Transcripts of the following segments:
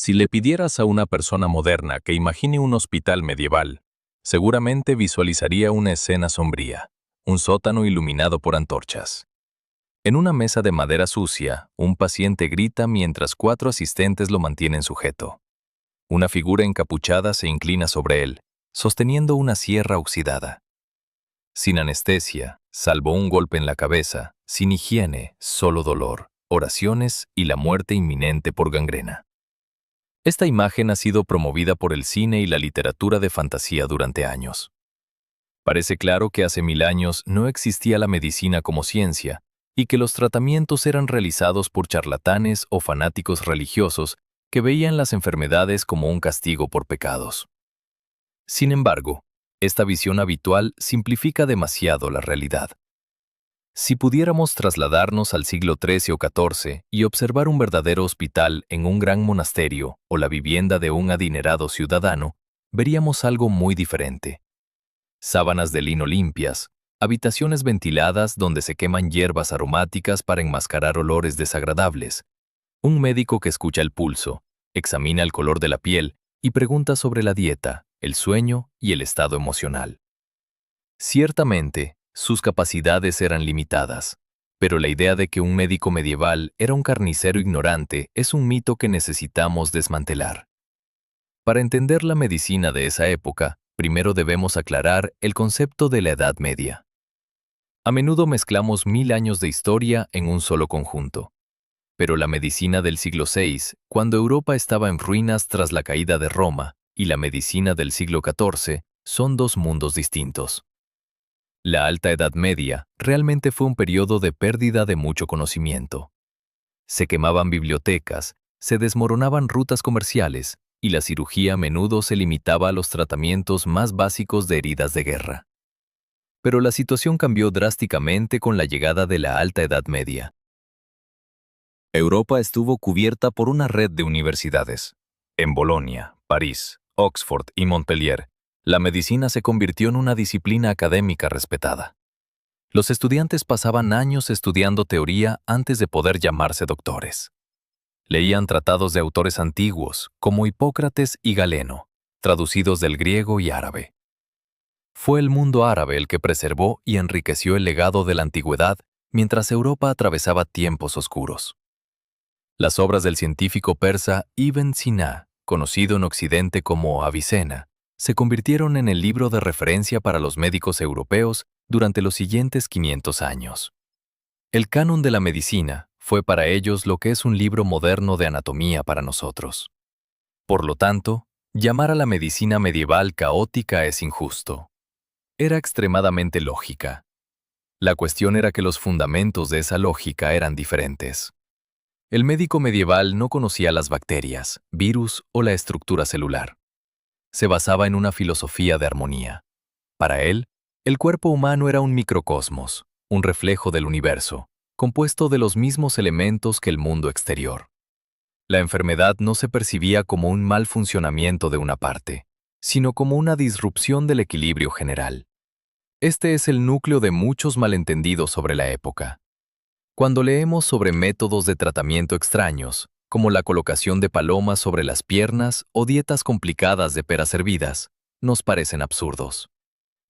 Si le pidieras a una persona moderna que imagine un hospital medieval, seguramente visualizaría una escena sombría, un sótano iluminado por antorchas. En una mesa de madera sucia, un paciente grita mientras 4 asistentes lo mantienen sujeto. Una figura encapuchada se inclina sobre él, sosteniendo una sierra oxidada. Sin anestesia, salvo un golpe en la cabeza, sin higiene, solo dolor, oraciones y la muerte inminente por gangrena. Esta imagen ha sido promovida por el cine y la literatura de fantasía durante años. Parece claro que hace 1000 años no existía la medicina como ciencia y que los tratamientos eran realizados por charlatanes o fanáticos religiosos que veían las enfermedades como un castigo por pecados. Sin embargo, esta visión habitual simplifica demasiado la realidad. Si pudiéramos trasladarnos al siglo XIII o XIV y observar un verdadero hospital en un gran monasterio o la vivienda de un adinerado ciudadano, veríamos algo muy diferente. Sábanas de lino limpias, habitaciones ventiladas donde se queman hierbas aromáticas para enmascarar olores desagradables, un médico que escucha el pulso, examina el color de la piel y pregunta sobre la dieta, el sueño y el estado emocional. Ciertamente, sus capacidades eran limitadas, pero la idea de que un médico medieval era un carnicero ignorante es un mito que necesitamos desmantelar. Para entender la medicina de esa época, primero debemos aclarar el concepto de la Edad Media. A menudo mezclamos 1000 años de historia en un solo conjunto. Pero la medicina del siglo VI, cuando Europa estaba en ruinas tras la caída de Roma, y la medicina del siglo XIV son dos mundos distintos. La Alta Edad Media realmente fue un periodo de pérdida de mucho conocimiento. Se quemaban bibliotecas, se desmoronaban rutas comerciales, y la cirugía a menudo se limitaba a los tratamientos más básicos de heridas de guerra. Pero la situación cambió drásticamente con la llegada de la Alta Edad Media. Europa estuvo cubierta por una red de universidades. En Bolonia, París, Oxford y Montpellier, la medicina se convirtió en una disciplina académica respetada. Los estudiantes pasaban años estudiando teoría antes de poder llamarse doctores. Leían tratados de autores antiguos, como Hipócrates y Galeno, traducidos del griego y árabe. Fue el mundo árabe el que preservó y enriqueció el legado de la antigüedad mientras Europa atravesaba tiempos oscuros. Las obras del científico persa Ibn Sina, conocido en Occidente como Avicena, se convirtieron en el libro de referencia para los médicos europeos durante los siguientes 500 años. El canon de la medicina fue para ellos lo que es un libro moderno de anatomía para nosotros. Por lo tanto, llamar a la medicina medieval caótica es injusto. Era extremadamente lógica. La cuestión era que los fundamentos de esa lógica eran diferentes. El médico medieval no conocía las bacterias, virus o la estructura celular. Se basaba en una filosofía de armonía. Para él, el cuerpo humano era un microcosmos, un reflejo del universo, compuesto de los mismos elementos que el mundo exterior. La enfermedad no se percibía como un mal funcionamiento de una parte, sino como una disrupción del equilibrio general. Este es el núcleo de muchos malentendidos sobre la época. Cuando leemos sobre métodos de tratamiento extraños, como la colocación de palomas sobre las piernas o dietas complicadas de peras hervidas, nos parecen absurdos.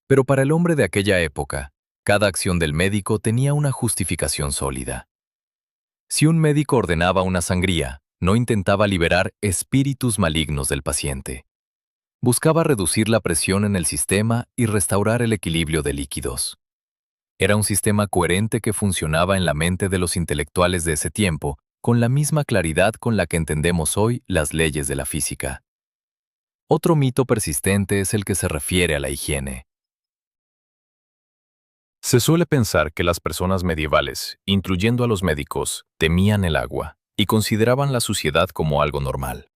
Pero para el hombre de aquella época, cada acción del médico tenía una justificación sólida. Si un médico ordenaba una sangría, no intentaba liberar espíritus malignos del paciente. Buscaba reducir la presión en el sistema y restaurar el equilibrio de líquidos. Era un sistema coherente que funcionaba en la mente de los intelectuales de ese tiempo, con la misma claridad con la que entendemos hoy las leyes de la física. Otro mito persistente es el que se refiere a la higiene. Se suele pensar que las personas medievales, incluyendo a los médicos, temían el agua y consideraban la suciedad como algo normal.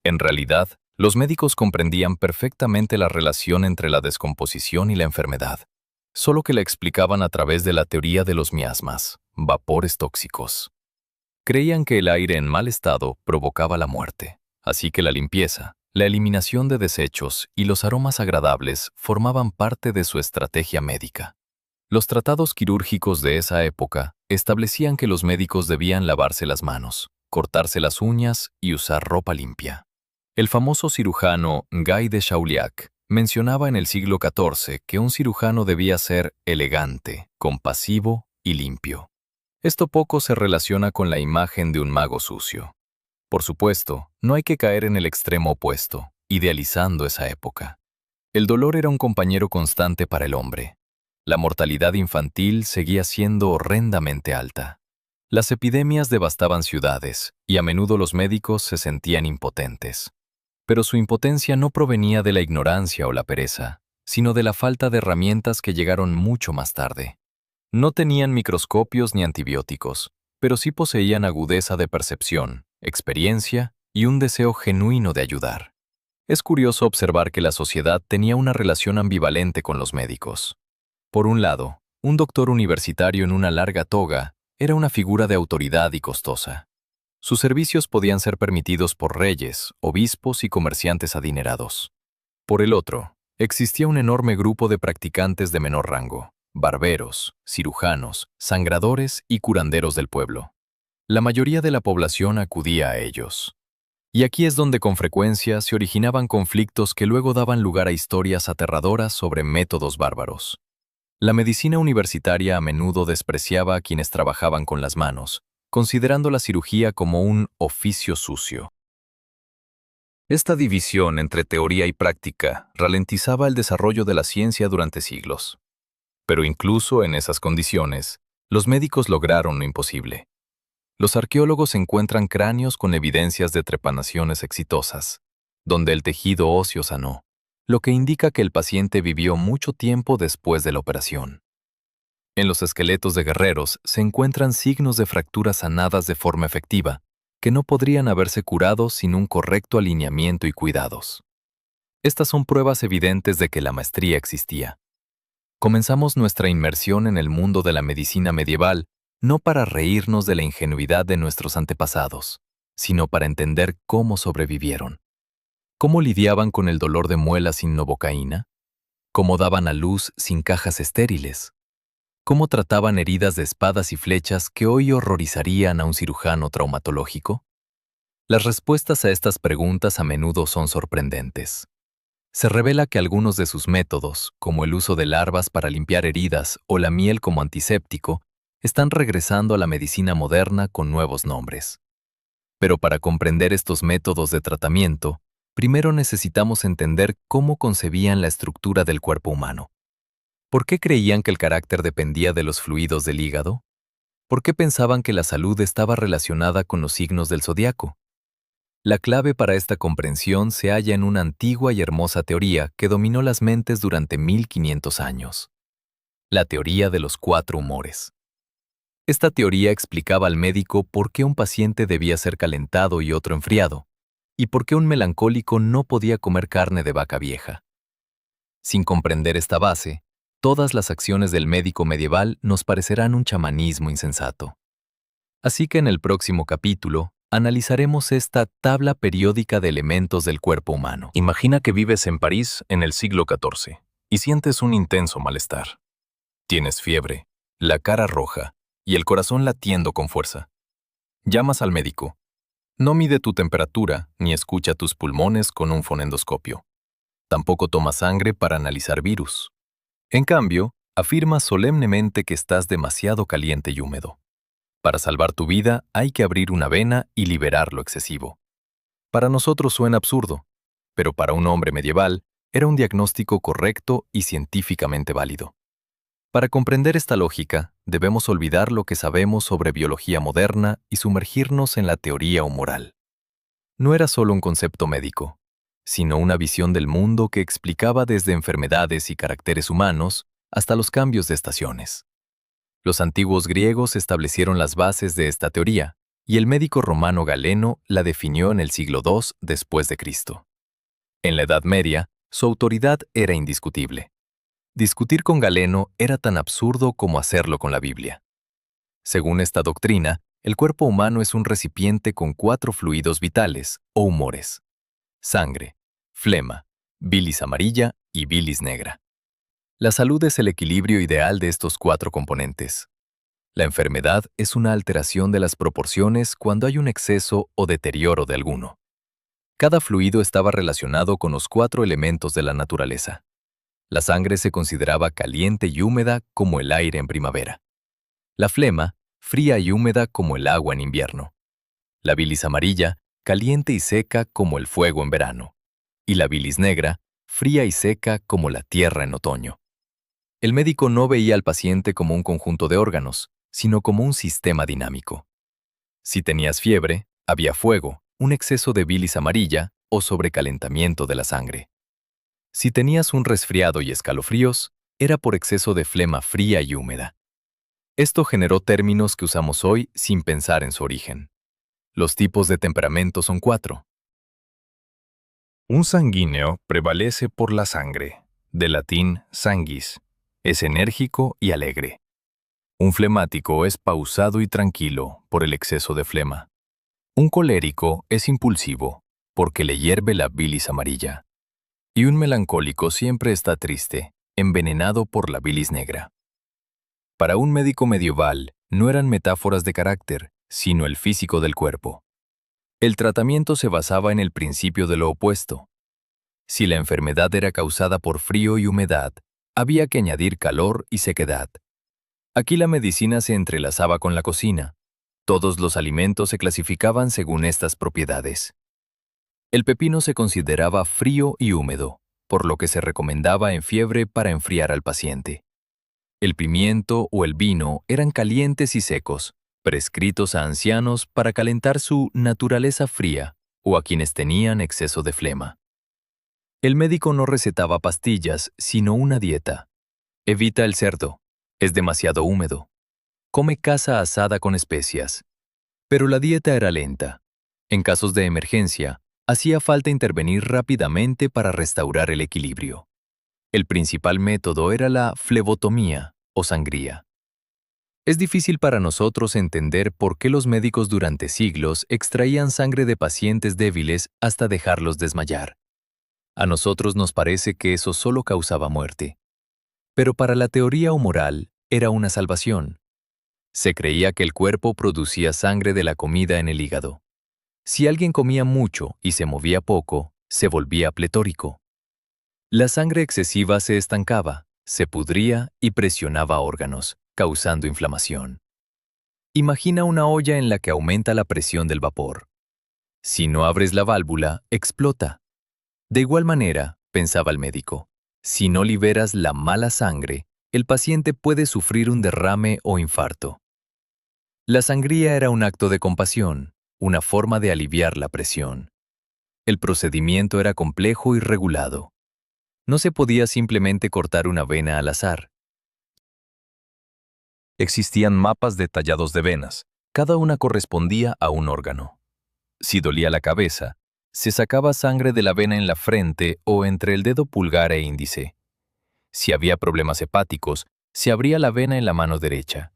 En realidad, los médicos comprendían perfectamente la relación entre la descomposición y la enfermedad, solo que la explicaban a través de la teoría de los miasmas, vapores tóxicos. Creían que el aire en mal estado provocaba la muerte, así que la limpieza, la eliminación de desechos y los aromas agradables formaban parte de su estrategia médica. Los tratados quirúrgicos de esa época establecían que los médicos debían lavarse las manos, cortarse las uñas y usar ropa limpia. El famoso cirujano Guy de Chauliac mencionaba en el siglo XIV que un cirujano debía ser elegante, compasivo y limpio. Esto poco se relaciona con la imagen de un mago sucio. Por supuesto, no hay que caer en el extremo opuesto, idealizando esa época. El dolor era un compañero constante para el hombre. La mortalidad infantil seguía siendo horrendamente alta. Las epidemias devastaban ciudades y a menudo los médicos se sentían impotentes. Pero su impotencia no provenía de la ignorancia o la pereza, sino de la falta de herramientas que llegaron mucho más tarde. No tenían microscopios ni antibióticos, pero sí poseían agudeza de percepción, experiencia y un deseo genuino de ayudar. Es curioso observar que la sociedad tenía una relación ambivalente con los médicos. Por un lado, un doctor universitario en una larga toga era una figura de autoridad y costosa. Sus servicios podían ser permitidos por reyes, obispos y comerciantes adinerados. Por el otro, existía un enorme grupo de practicantes de menor rango, barberos, cirujanos, sangradores y curanderos del pueblo. La mayoría de la población acudía a ellos. Y aquí es donde con frecuencia se originaban conflictos que luego daban lugar a historias aterradoras sobre métodos bárbaros. La medicina universitaria a menudo despreciaba a quienes trabajaban con las manos, considerando la cirugía como un oficio sucio. Esta división entre teoría y práctica ralentizaba el desarrollo de la ciencia durante siglos. Pero incluso en esas condiciones, los médicos lograron lo imposible. Los arqueólogos encuentran cráneos con evidencias de trepanaciones exitosas, donde el tejido óseo sanó, lo que indica que el paciente vivió mucho tiempo después de la operación. En los esqueletos de guerreros se encuentran signos de fracturas sanadas de forma efectiva, que no podrían haberse curado sin un correcto alineamiento y cuidados. Estas son pruebas evidentes de que la maestría existía. Comenzamos nuestra inmersión en el mundo de la medicina medieval no para reírnos de la ingenuidad de nuestros antepasados, sino para entender cómo sobrevivieron. ¿Cómo lidiaban con el dolor de muelas sin novocaína? ¿Cómo daban a luz sin cajas estériles? ¿Cómo trataban heridas de espadas y flechas que hoy horrorizarían a un cirujano traumatológico? Las respuestas a estas preguntas a menudo son sorprendentes. Se revela que algunos de sus métodos, como el uso de larvas para limpiar heridas o la miel como antiséptico, están regresando a la medicina moderna con nuevos nombres. Pero para comprender estos métodos de tratamiento, primero necesitamos entender cómo concebían la estructura del cuerpo humano. ¿Por qué creían que el carácter dependía de los fluidos del hígado? ¿Por qué pensaban que la salud estaba relacionada con los signos del zodiaco? La clave para esta comprensión se halla en una antigua y hermosa teoría que dominó las mentes durante 1500 años. La teoría de los 4 humores. Esta teoría explicaba al médico por qué un paciente debía ser calentado y otro enfriado, y por qué un melancólico no podía comer carne de vaca vieja. Sin comprender esta base, todas las acciones del médico medieval nos parecerán un chamanismo insensato. Así que en el próximo capítulo, analizaremos esta tabla periódica de elementos del cuerpo humano. Imagina que vives en París en el siglo XIV y sientes un intenso malestar. Tienes fiebre, la cara roja y el corazón latiendo con fuerza. Llamas al médico. No mide tu temperatura ni escucha tus pulmones con un fonendoscopio. Tampoco toma sangre para analizar virus. En cambio, afirma solemnemente que estás demasiado caliente y húmedo. Para salvar tu vida hay que abrir una vena y liberar lo excesivo. Para nosotros suena absurdo, pero para un hombre medieval era un diagnóstico correcto y científicamente válido. Para comprender esta lógica, debemos olvidar lo que sabemos sobre biología moderna y sumergirnos en la teoría humoral. No era solo un concepto médico, sino una visión del mundo que explicaba desde enfermedades y caracteres humanos hasta los cambios de estaciones. Los antiguos griegos establecieron las bases de esta teoría, y el médico romano Galeno la definió en el siglo II después de Cristo. En la Edad Media, su autoridad era indiscutible. Discutir con Galeno era tan absurdo como hacerlo con la Biblia. Según esta doctrina, el cuerpo humano es un recipiente con 4 fluidos vitales o humores: sangre, flema, bilis amarilla y bilis negra. La salud es el equilibrio ideal de estos 4 componentes. La enfermedad es una alteración de las proporciones cuando hay un exceso o deterioro de alguno. Cada fluido estaba relacionado con los 4 elementos de la naturaleza. La sangre se consideraba caliente y húmeda como el aire en primavera. La flema, fría y húmeda como el agua en invierno. La bilis amarilla, caliente y seca como el fuego en verano. Y la bilis negra, fría y seca como la tierra en otoño. El médico no veía al paciente como un conjunto de órganos, sino como un sistema dinámico. Si tenías fiebre, había fuego, un exceso de bilis amarilla o sobrecalentamiento de la sangre. Si tenías un resfriado y escalofríos, era por exceso de flema fría y húmeda. Esto generó términos que usamos hoy sin pensar en su origen. Los tipos de temperamento son 4. Un sanguíneo prevalece por la sangre, del latín sanguis. Es enérgico y alegre. Un flemático es pausado y tranquilo por el exceso de flema. Un colérico es impulsivo, porque le hierve la bilis amarilla. Y un melancólico siempre está triste, envenenado por la bilis negra. Para un médico medieval, no eran metáforas de carácter, sino el físico del cuerpo. El tratamiento se basaba en el principio de lo opuesto. Si la enfermedad era causada por frío y humedad, había que añadir calor y sequedad. Aquí la medicina se entrelazaba con la cocina. Todos los alimentos se clasificaban según estas propiedades. El pepino se consideraba frío y húmedo, por lo que se recomendaba en fiebre para enfriar al paciente. El pimiento o el vino eran calientes y secos, prescritos a ancianos para calentar su naturaleza fría o a quienes tenían exceso de flema. El médico no recetaba pastillas, sino una dieta. Evita el cerdo. Es demasiado húmedo. Come caza asada con especias. Pero la dieta era lenta. En casos de emergencia, hacía falta intervenir rápidamente para restaurar el equilibrio. El principal método era la flebotomía o sangría. Es difícil para nosotros entender por qué los médicos durante siglos extraían sangre de pacientes débiles hasta dejarlos desmayar. A nosotros nos parece que eso solo causaba muerte. Pero para la teoría humoral era una salvación. Se creía que el cuerpo producía sangre de la comida en el hígado. Si alguien comía mucho y se movía poco, se volvía pletórico. La sangre excesiva se estancaba, se pudría y presionaba órganos, causando inflamación. Imagina una olla en la que aumenta la presión del vapor. Si no abres la válvula, explota. De igual manera, pensaba el médico, si no liberas la mala sangre, el paciente puede sufrir un derrame o infarto. La sangría era un acto de compasión, una forma de aliviar la presión. El procedimiento era complejo y regulado. No se podía simplemente cortar una vena al azar. Existían mapas detallados de venas, cada una correspondía a un órgano. Si dolía la cabeza, se sacaba sangre de la vena en la frente o entre el dedo pulgar e índice. Si había problemas hepáticos, se abría la vena en la mano derecha.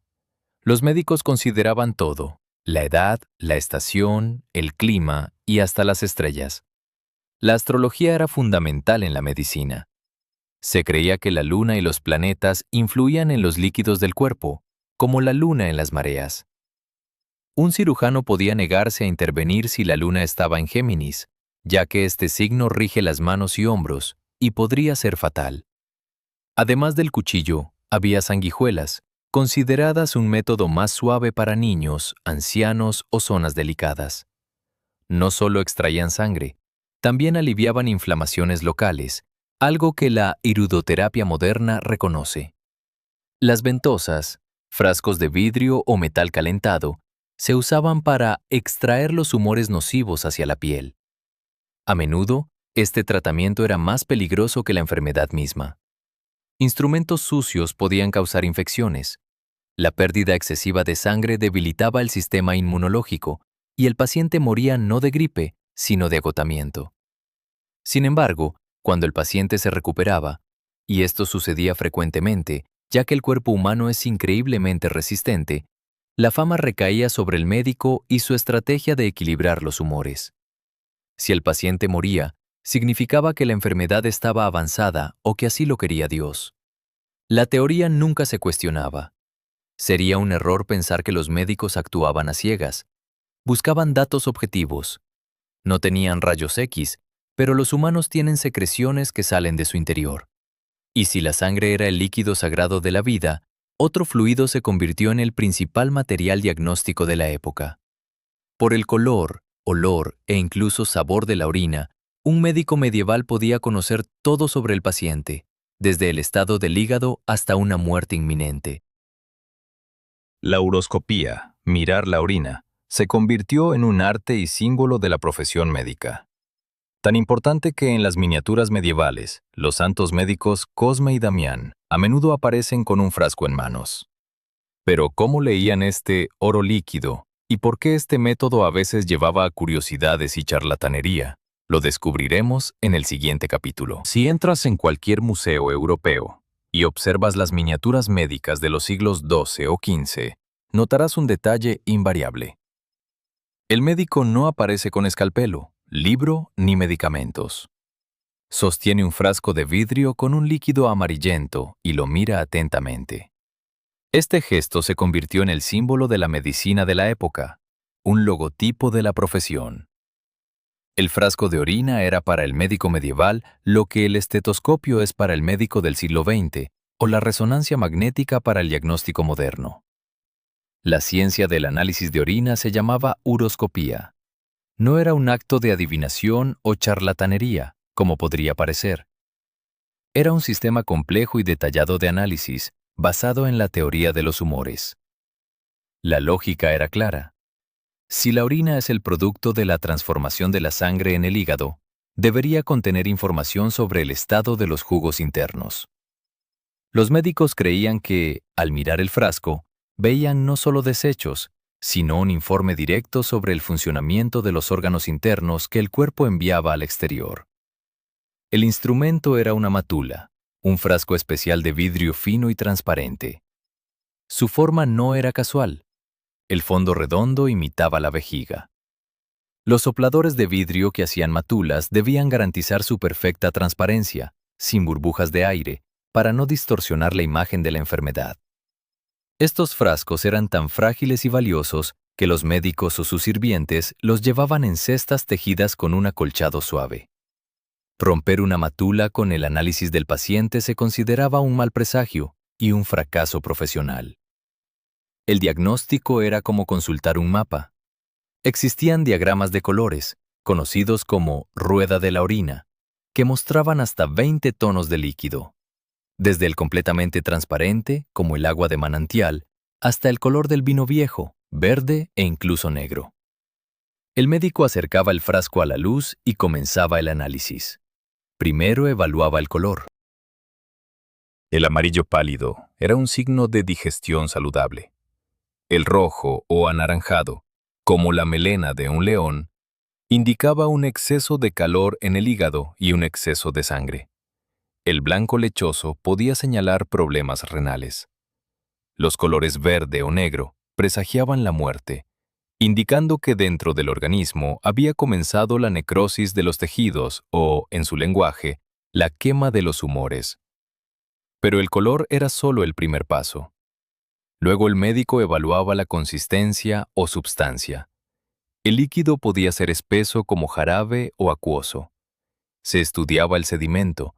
Los médicos consideraban todo, la edad, la estación, el clima y hasta las estrellas. La astrología era fundamental en la medicina. Se creía que la luna y los planetas influían en los líquidos del cuerpo, como la luna en las mareas. Un cirujano podía negarse a intervenir si la luna estaba en Géminis, ya que este signo rige las manos y hombros, y podría ser fatal. Además del cuchillo, había sanguijuelas, consideradas un método más suave para niños, ancianos o zonas delicadas. No solo extraían sangre, también aliviaban inflamaciones locales, algo que la iridoterapia moderna reconoce. Las ventosas, frascos de vidrio o metal calentado, se usaban para extraer los humores nocivos hacia la piel. A menudo, este tratamiento era más peligroso que la enfermedad misma. Instrumentos sucios podían causar infecciones. La pérdida excesiva de sangre debilitaba el sistema inmunológico y el paciente moría no de gripe, sino de agotamiento. Sin embargo, cuando el paciente se recuperaba, y esto sucedía frecuentemente, ya que el cuerpo humano es increíblemente resistente, la fama recaía sobre el médico y su estrategia de equilibrar los humores. Si el paciente moría, significaba que la enfermedad estaba avanzada o que así lo quería Dios. La teoría nunca se cuestionaba. Sería un error pensar que los médicos actuaban a ciegas. Buscaban datos objetivos. No tenían rayos X, pero los humanos tienen secreciones que salen de su interior. Y si la sangre era el líquido sagrado de la vida, otro fluido se convirtió en el principal material diagnóstico de la época. Por el color, olor e incluso sabor de la orina, un médico medieval podía conocer todo sobre el paciente, desde el estado del hígado hasta una muerte inminente. La uroscopía, mirar la orina, se convirtió en un arte y símbolo de la profesión médica. Tan importante que en las miniaturas medievales, los santos médicos Cosme y Damián a menudo aparecen con un frasco en manos. Pero ¿cómo leían este oro líquido y por qué este método a veces llevaba a curiosidades y charlatanería? Lo descubriremos en el siguiente capítulo. Si entras en cualquier museo europeo y observas las miniaturas médicas de los siglos XII o XV, notarás un detalle invariable. El médico no aparece con escalpelo, libro ni medicamentos. Sostiene un frasco de vidrio con un líquido amarillento y lo mira atentamente. Este gesto se convirtió en el símbolo de la medicina de la época, un logotipo de la profesión. El frasco de orina era para el médico medieval lo que el estetoscopio es para el médico del siglo XX o la resonancia magnética para el diagnóstico moderno. La ciencia del análisis de orina se llamaba uroscopía. No era un acto de adivinación o charlatanería, como podría parecer. Era un sistema complejo y detallado de análisis, basado en la teoría de los humores. La lógica era clara. Si la orina es el producto de la transformación de la sangre en el hígado, debería contener información sobre el estado de los jugos internos. Los médicos creían que, al mirar el frasco, veían no solo desechos, sino un informe directo sobre el funcionamiento de los órganos internos que el cuerpo enviaba al exterior. El instrumento era una matula, un frasco especial de vidrio fino y transparente. Su forma no era casual. El fondo redondo imitaba la vejiga. Los sopladores de vidrio que hacían matulas debían garantizar su perfecta transparencia, sin burbujas de aire, para no distorsionar la imagen de la enfermedad. Estos frascos eran tan frágiles y valiosos que los médicos o sus sirvientes los llevaban en cestas tejidas con un acolchado suave. Romper una matula con el análisis del paciente se consideraba un mal presagio y un fracaso profesional. El diagnóstico era como consultar un mapa. Existían diagramas de colores, conocidos como rueda de la orina, que mostraban hasta 20 tonos de líquido, desde el completamente transparente, como el agua de manantial, hasta el color del vino viejo, verde e incluso negro. El médico acercaba el frasco a la luz y comenzaba el análisis. Primero evaluaba el color. El amarillo pálido era un signo de digestión saludable. El rojo o anaranjado, como la melena de un león, indicaba un exceso de calor en el hígado y un exceso de sangre. El blanco lechoso podía señalar problemas renales. Los colores verde o negro presagiaban la muerte, indicando que dentro del organismo había comenzado la necrosis de los tejidos o, en su lenguaje, la quema de los humores. Pero el color era solo el primer paso. Luego el médico evaluaba la consistencia o substancia. El líquido podía ser espeso como jarabe o acuoso. Se estudiaba el sedimento,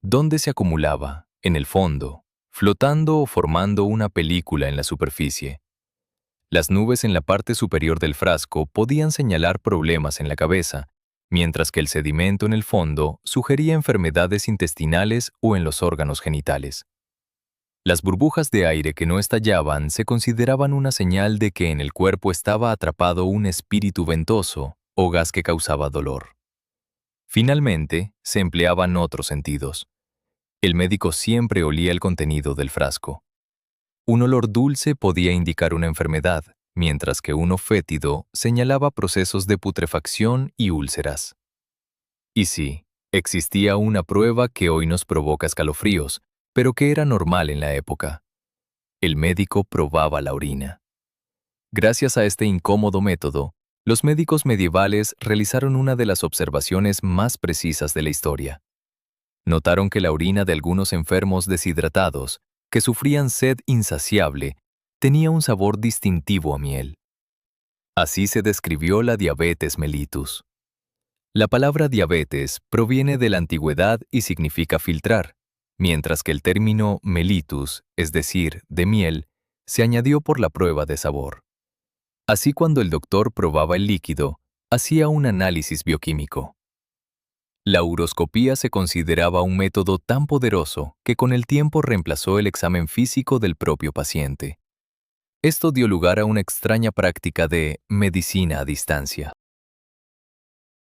dónde se acumulaba, en el fondo, flotando o formando una película en la superficie. Las nubes en la parte superior del frasco podían señalar problemas en la cabeza, mientras que el sedimento en el fondo sugería enfermedades intestinales o en los órganos genitales. Las burbujas de aire que no estallaban se consideraban una señal de que en el cuerpo estaba atrapado un espíritu ventoso o gas que causaba dolor. Finalmente, se empleaban otros sentidos. El médico siempre olía el contenido del frasco. Un olor dulce podía indicar una enfermedad, mientras que uno fétido señalaba procesos de putrefacción y úlceras. Y sí, existía una prueba que hoy nos provoca escalofríos, pero que era normal en la época. El médico probaba la orina. Gracias a este incómodo método, los médicos medievales realizaron una de las observaciones más precisas de la historia. Notaron que la orina de algunos enfermos deshidratados, que sufrían sed insaciable, tenía un sabor distintivo a miel. Así se describió la diabetes mellitus. La palabra diabetes proviene de la antigüedad y significa filtrar, mientras que el término mellitus, es decir, de miel, se añadió por la prueba de sabor. Así, cuando el doctor probaba el líquido, hacía un análisis bioquímico. La uroscopía se consideraba un método tan poderoso que con el tiempo reemplazó el examen físico del propio paciente. Esto dio lugar a una extraña práctica de medicina a distancia.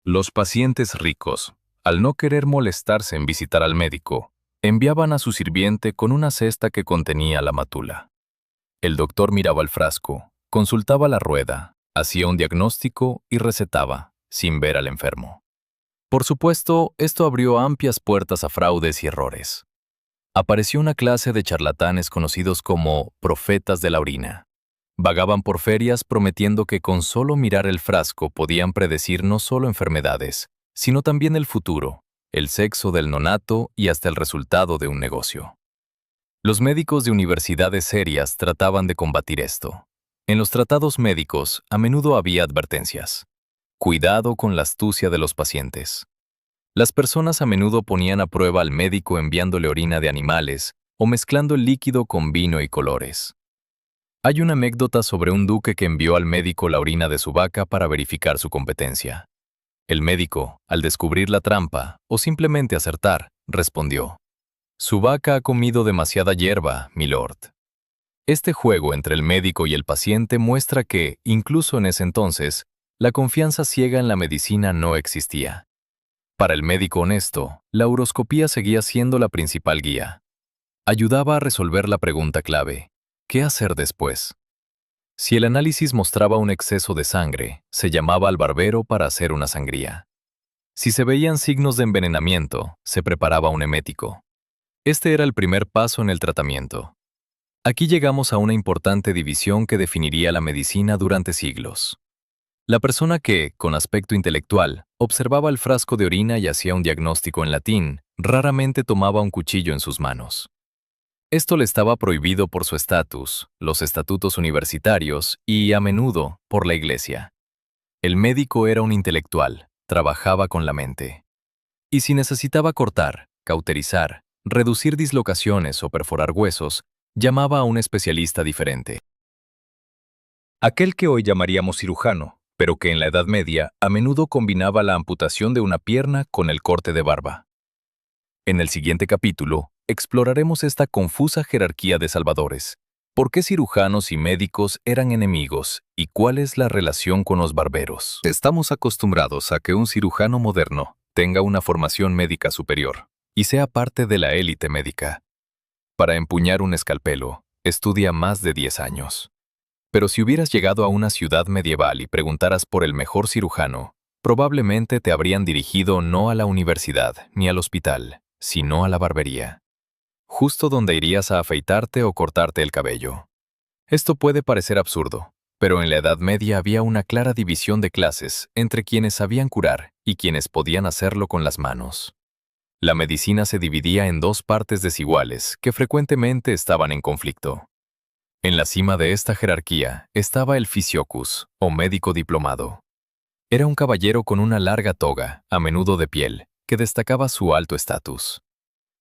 Los pacientes ricos, al no querer molestarse en visitar al médico, enviaban a su sirviente con una cesta que contenía la mátula. El doctor miraba el frasco, consultaba la rueda, hacía un diagnóstico y recetaba, sin ver al enfermo. Por supuesto, esto abrió amplias puertas a fraudes y errores. Apareció una clase de charlatanes conocidos como profetas de la orina. Vagaban por ferias prometiendo que con solo mirar el frasco podían predecir no solo enfermedades, sino también el futuro, el sexo del nonato y hasta el resultado de un negocio. Los médicos de universidades serias trataban de combatir esto. En los tratados médicos a menudo había advertencias. Cuidado con la astucia de los pacientes. Las personas a menudo ponían a prueba al médico enviándole orina de animales o mezclando el líquido con vino y colores. Hay una anécdota sobre un duque que envió al médico la orina de su vaca para verificar su competencia. El médico, al descubrir la trampa, o simplemente acertar, respondió: «Su vaca ha comido demasiada hierba, milord». Este juego entre el médico y el paciente muestra que, incluso en ese entonces, la confianza ciega en la medicina no existía. Para el médico honesto, la uroscopía seguía siendo la principal guía. Ayudaba a resolver la pregunta clave: ¿qué hacer después? Si el análisis mostraba un exceso de sangre, se llamaba al barbero para hacer una sangría. Si se veían signos de envenenamiento, se preparaba un emético. Este era el primer paso en el tratamiento. Aquí llegamos a una importante división que definiría la medicina durante siglos. La persona que, con aspecto intelectual, observaba el frasco de orina y hacía un diagnóstico en latín, raramente tomaba un cuchillo en sus manos. Esto le estaba prohibido por su estatus, los estatutos universitarios y, a menudo, por la Iglesia. El médico era un intelectual, trabajaba con la mente. Y si necesitaba cortar, cauterizar, reducir dislocaciones o perforar huesos, llamaba a un especialista diferente. Aquel que hoy llamaríamos cirujano, pero que en la Edad Media a menudo combinaba la amputación de una pierna con el corte de barba. En el siguiente capítulo, exploraremos esta confusa jerarquía de salvadores, por qué cirujanos y médicos eran enemigos y cuál es la relación con los barberos. Estamos acostumbrados a que un cirujano moderno tenga una formación médica superior y sea parte de la élite médica. Para empuñar un escalpelo, estudia más de 10 años. Pero si hubieras llegado a una ciudad medieval y preguntaras por el mejor cirujano, probablemente te habrían dirigido no a la universidad ni al hospital, sino a la barbería. Justo donde irías a afeitarte o cortarte el cabello. Esto puede parecer absurdo, pero en la Edad Media había una clara división de clases entre quienes sabían curar y quienes podían hacerlo con las manos. La medicina se dividía en dos partes desiguales que frecuentemente estaban en conflicto. En la cima de esta jerarquía estaba el physiocus, o médico diplomado. Era un caballero con una larga toga, a menudo de piel, que destacaba su alto estatus.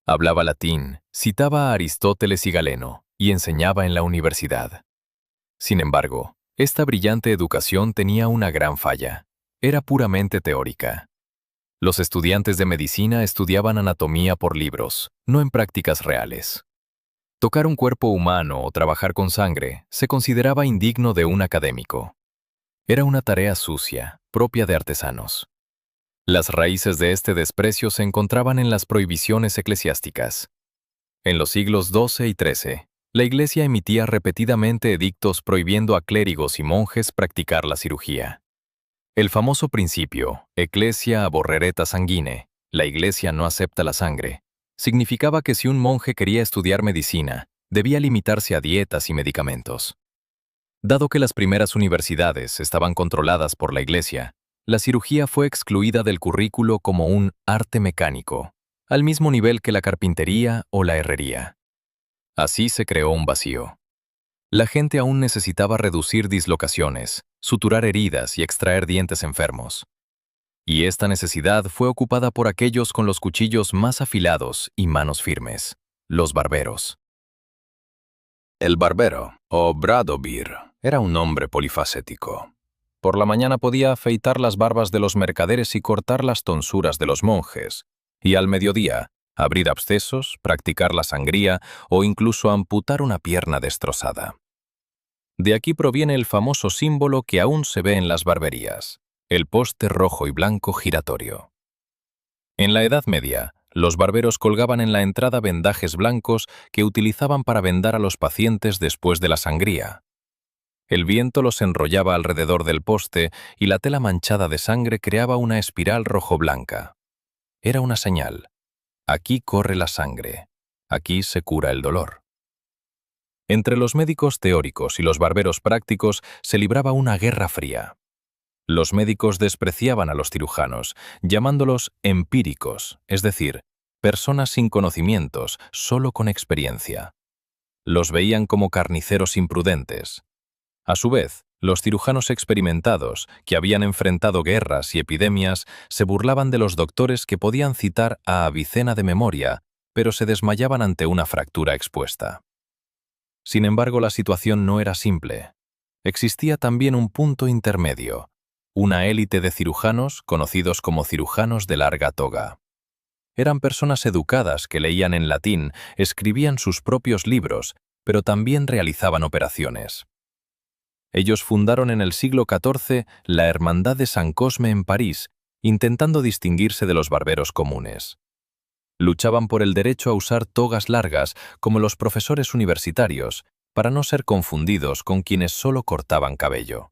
Hablaba latín, citaba a Aristóteles y Galeno, y enseñaba en la universidad. Sin embargo, esta brillante educación tenía una gran falla. Era puramente teórica. Los estudiantes de medicina estudiaban anatomía por libros, no en prácticas reales. Tocar un cuerpo humano o trabajar con sangre se consideraba indigno de un académico. Era una tarea sucia, propia de artesanos. Las raíces de este desprecio se encontraban en las prohibiciones eclesiásticas. En los siglos XII y XIII, la Iglesia emitía repetidamente edictos prohibiendo a clérigos y monjes practicar la cirugía. El famoso principio, Ecclesia aborreret sanguine, la Iglesia no acepta la sangre, significaba que si un monje quería estudiar medicina, debía limitarse a dietas y medicamentos. Dado que las primeras universidades estaban controladas por la Iglesia, la cirugía fue excluida del currículo como un arte mecánico, al mismo nivel que la carpintería o la herrería. Así se creó un vacío. La gente aún necesitaba reducir dislocaciones, suturar heridas y extraer dientes enfermos. Y esta necesidad fue ocupada por aquellos con los cuchillos más afilados y manos firmes, los barberos. El barbero, o bradobir, era un hombre polifacético. Por la mañana podía afeitar las barbas de los mercaderes y cortar las tonsuras de los monjes, y al mediodía, abrir abscesos, practicar la sangría o incluso amputar una pierna destrozada. De aquí proviene el famoso símbolo que aún se ve en las barberías, el poste rojo y blanco giratorio. En la Edad Media, los barberos colgaban en la entrada vendajes blancos que utilizaban para vendar a los pacientes después de la sangría. El viento los enrollaba alrededor del poste y la tela manchada de sangre creaba una espiral rojo-blanca. Era una señal. Aquí corre la sangre. Aquí se cura el dolor. Entre los médicos teóricos y los barberos prácticos se libraba una guerra fría. Los médicos despreciaban a los cirujanos, llamándolos empíricos, es decir, personas sin conocimientos, solo con experiencia. Los veían como carniceros imprudentes. A su vez, los cirujanos experimentados, que habían enfrentado guerras y epidemias, se burlaban de los doctores que podían citar a Avicena de memoria, pero se desmayaban ante una fractura expuesta. Sin embargo, la situación no era simple. Existía también un punto intermedio, una élite de cirujanos conocidos como cirujanos de larga toga. Eran personas educadas que leían en latín, escribían sus propios libros, pero también realizaban operaciones. Ellos fundaron en el siglo XIV la Hermandad de San Cosme en París, intentando distinguirse de los barberos comunes. Luchaban por el derecho a usar togas largas como los profesores universitarios, para no ser confundidos con quienes solo cortaban cabello.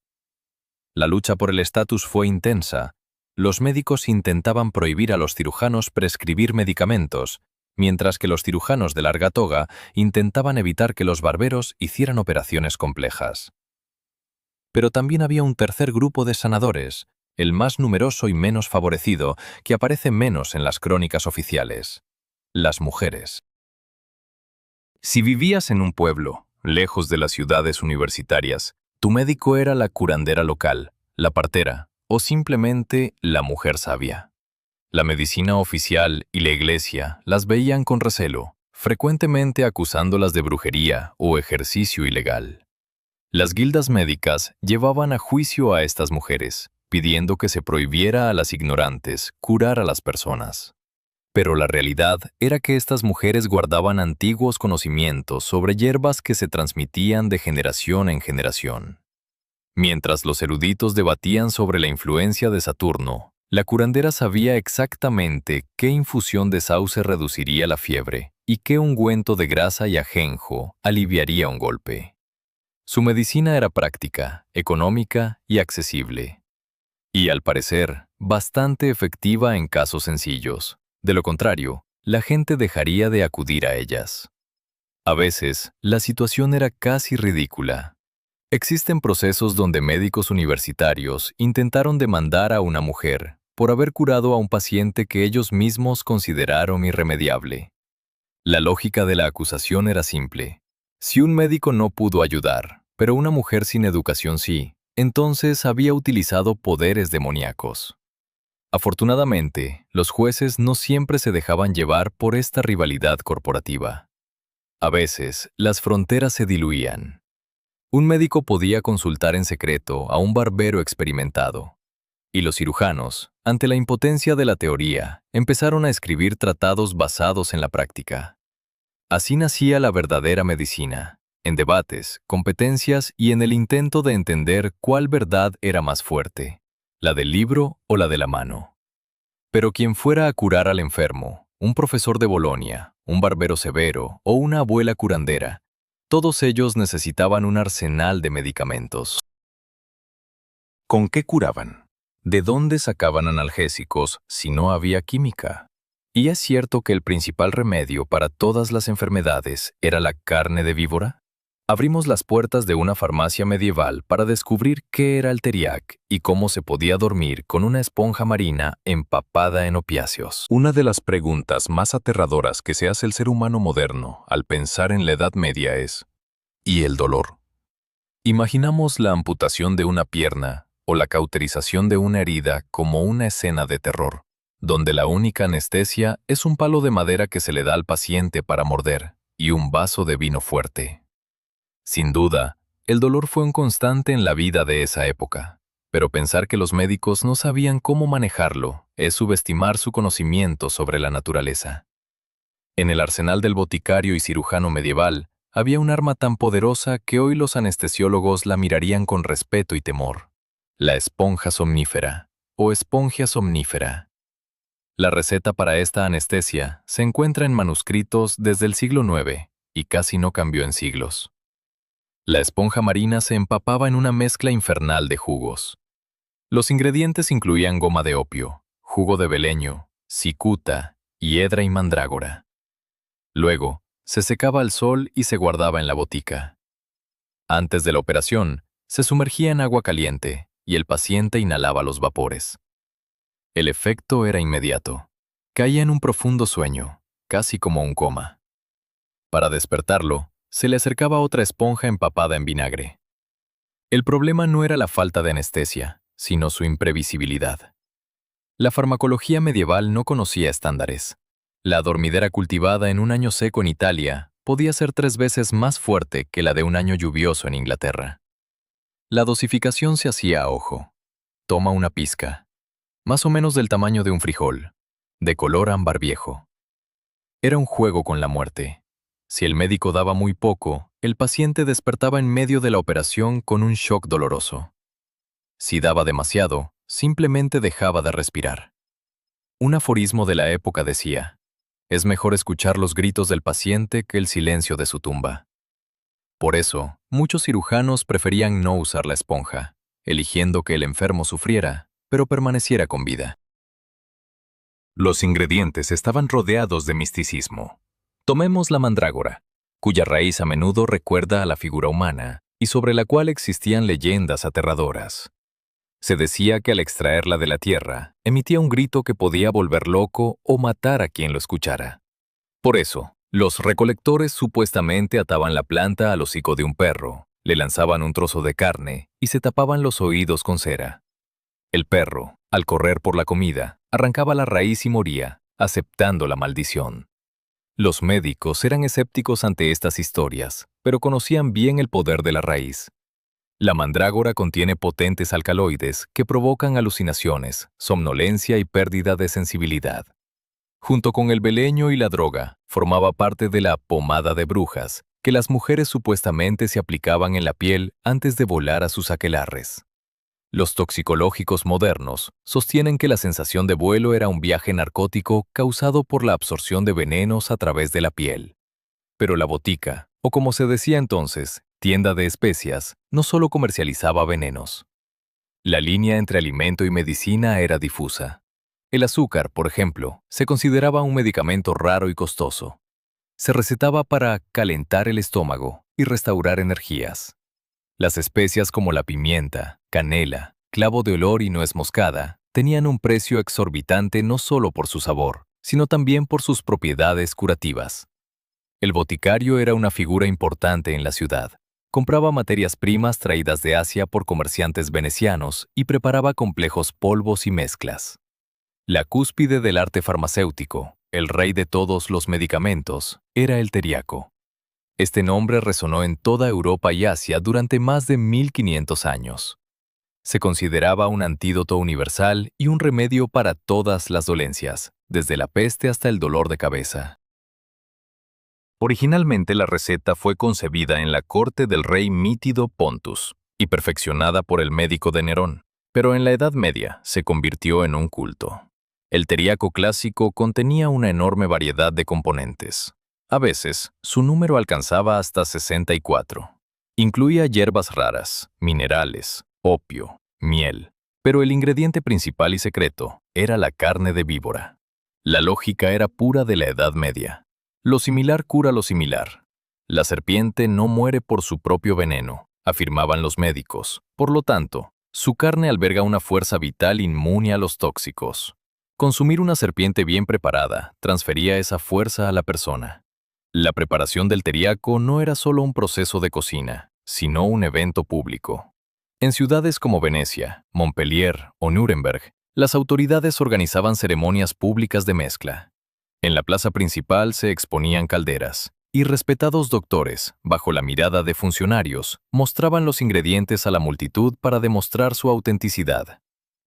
La lucha por el estatus fue intensa. Los médicos intentaban prohibir a los cirujanos prescribir medicamentos, mientras que los cirujanos de larga toga intentaban evitar que los barberos hicieran operaciones complejas. Pero también había un tercer grupo de sanadores, el más numeroso y menos favorecido, que aparece menos en las crónicas oficiales: las mujeres. Si vivías en un pueblo, lejos de las ciudades universitarias, tu médico era la curandera local, la partera o simplemente la mujer sabia. La medicina oficial y la iglesia las veían con recelo, frecuentemente acusándolas de brujería o ejercicio ilegal. Las guildas médicas llevaban a juicio a estas mujeres, pidiendo que se prohibiera a las ignorantes curar a las personas. Pero la realidad era que estas mujeres guardaban antiguos conocimientos sobre hierbas que se transmitían de generación en generación. Mientras los eruditos debatían sobre la influencia de Saturno, la curandera sabía exactamente qué infusión de sauce reduciría la fiebre y qué ungüento de grasa y ajenjo aliviaría un golpe. Su medicina era práctica, económica y accesible. Y, al parecer, bastante efectiva en casos sencillos. De lo contrario, la gente dejaría de acudir a ellas. A veces, la situación era casi ridícula. Existen procesos donde médicos universitarios intentaron demandar a una mujer por haber curado a un paciente que ellos mismos consideraron irremediable. La lógica de la acusación era simple. Si un médico no pudo ayudar, pero una mujer sin educación sí, entonces había utilizado poderes demoníacos. Afortunadamente, los jueces no siempre se dejaban llevar por esta rivalidad corporativa. A veces, las fronteras se diluían. Un médico podía consultar en secreto a un barbero experimentado, y los cirujanos, ante la impotencia de la teoría, empezaron a escribir tratados basados en la práctica. Así nacía la verdadera medicina, en debates, competencias y en el intento de entender cuál verdad era más fuerte, la del libro o la de la mano. Pero quien fuera a curar al enfermo, un profesor de Bolonia, un barbero severo o una abuela curandera, todos ellos necesitaban un arsenal de medicamentos. ¿Con qué curaban? ¿De dónde sacaban analgésicos si no había química? ¿Y es cierto que el principal remedio para todas las enfermedades era la carne de víbora? Abrimos las puertas de una farmacia medieval para descubrir qué era el teriac y cómo se podía dormir con una esponja marina empapada en opiáceos. Una de las preguntas más aterradoras que se hace el ser humano moderno al pensar en la Edad Media es: ¿y el dolor? Imaginamos la amputación de una pierna o la cauterización de una herida como una escena de terror, donde la única anestesia es un palo de madera que se le da al paciente para morder y un vaso de vino fuerte. Sin duda, el dolor fue un constante en la vida de esa época, pero pensar que los médicos no sabían cómo manejarlo es subestimar su conocimiento sobre la naturaleza. En el arsenal del boticario y cirujano medieval había un arma tan poderosa que hoy los anestesiólogos la mirarían con respeto y temor: la esponja somnífera o espongia somnífera. La receta para esta anestesia se encuentra en manuscritos desde el siglo IX y casi no cambió en siglos. La esponja marina se empapaba en una mezcla infernal de jugos. Los ingredientes incluían goma de opio, jugo de beleño, cicuta, hiedra y mandrágora. Luego, se secaba al sol y se guardaba en la botica. Antes de la operación, se sumergía en agua caliente y el paciente inhalaba los vapores. El efecto era inmediato. Caía en un profundo sueño, casi como un coma. Para despertarlo, se le acercaba otra esponja empapada en vinagre. El problema no era la falta de anestesia, sino su imprevisibilidad. La farmacología medieval no conocía estándares. La dormidera cultivada en un año seco en Italia podía ser 3 veces más fuerte que la de un año lluvioso en Inglaterra. La dosificación se hacía a ojo. Toma una pizca, más o menos del tamaño de un frijol, de color ámbar viejo. Era un juego con la muerte. Si el médico daba muy poco, el paciente despertaba en medio de la operación con un shock doloroso. Si daba demasiado, simplemente dejaba de respirar. Un aforismo de la época decía: es mejor escuchar los gritos del paciente que el silencio de su tumba. Por eso, muchos cirujanos preferían no usar la esponja, eligiendo que el enfermo sufriera, pero permaneciera con vida. Los ingredientes estaban rodeados de misticismo. Tomemos la mandrágora, cuya raíz a menudo recuerda a la figura humana y sobre la cual existían leyendas aterradoras. Se decía que al extraerla de la tierra, emitía un grito que podía volver loco o matar a quien lo escuchara. Por eso, los recolectores supuestamente ataban la planta al hocico de un perro, le lanzaban un trozo de carne y se tapaban los oídos con cera. El perro, al correr por la comida, arrancaba la raíz y moría, aceptando la maldición. Los médicos eran escépticos ante estas historias, pero conocían bien el poder de la raíz. La mandrágora contiene potentes alcaloides que provocan alucinaciones, somnolencia y pérdida de sensibilidad. Junto con el beleño y la droga, formaba parte de la pomada de brujas, que las mujeres supuestamente se aplicaban en la piel antes de volar a sus aquelarres. Los toxicológicos modernos sostienen que la sensación de vuelo era un viaje narcótico causado por la absorción de venenos a través de la piel. Pero la botica, o como se decía entonces, tienda de especias, no solo comercializaba venenos. La línea entre alimento y medicina era difusa. El azúcar, por ejemplo, se consideraba un medicamento raro y costoso. Se recetaba para calentar el estómago y restaurar energías. Las especias como la pimienta, canela, clavo de olor y nuez moscada tenían un precio exorbitante no solo por su sabor, sino también por sus propiedades curativas. El boticario era una figura importante en la ciudad. Compraba materias primas traídas de Asia por comerciantes venecianos y preparaba complejos polvos y mezclas. La cúspide del arte farmacéutico, el rey de todos los medicamentos, era el teriaco. Este nombre resonó en toda Europa y Asia durante más de 1500 años. Se consideraba un antídoto universal y un remedio para todas las dolencias, desde la peste hasta el dolor de cabeza. Originalmente la receta fue concebida en la corte del rey Mítido Pontus y perfeccionada por el médico de Nerón, pero en la Edad Media se convirtió en un culto. El teriaco clásico contenía una enorme variedad de componentes. A veces, su número alcanzaba hasta 64. Incluía hierbas raras, minerales, opio, miel, pero el ingrediente principal y secreto era la carne de víbora. La lógica era pura de la Edad Media. Lo similar cura lo similar. La serpiente no muere por su propio veneno, afirmaban los médicos. Por lo tanto, su carne alberga una fuerza vital inmune a los tóxicos. Consumir una serpiente bien preparada transfería esa fuerza a la persona. La preparación del teriaco no era solo un proceso de cocina, sino un evento público. En ciudades como Venecia, Montpellier o Nuremberg, las autoridades organizaban ceremonias públicas de mezcla. En la plaza principal se exponían calderas, y respetados doctores, bajo la mirada de funcionarios, mostraban los ingredientes a la multitud para demostrar su autenticidad.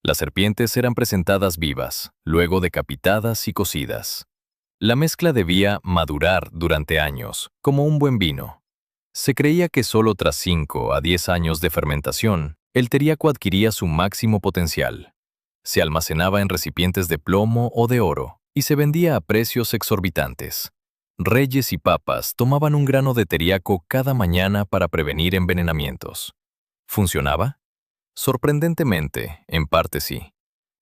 Las serpientes eran presentadas vivas, luego decapitadas y cocidas. La mezcla debía madurar durante años, como un buen vino. Se creía que solo tras 5 a 10 años de fermentación, el teríaco adquiría su máximo potencial. Se almacenaba en recipientes de plomo o de oro y se vendía a precios exorbitantes. Reyes y papas tomaban un grano de teríaco cada mañana para prevenir envenenamientos. ¿Funcionaba? Sorprendentemente, en parte sí.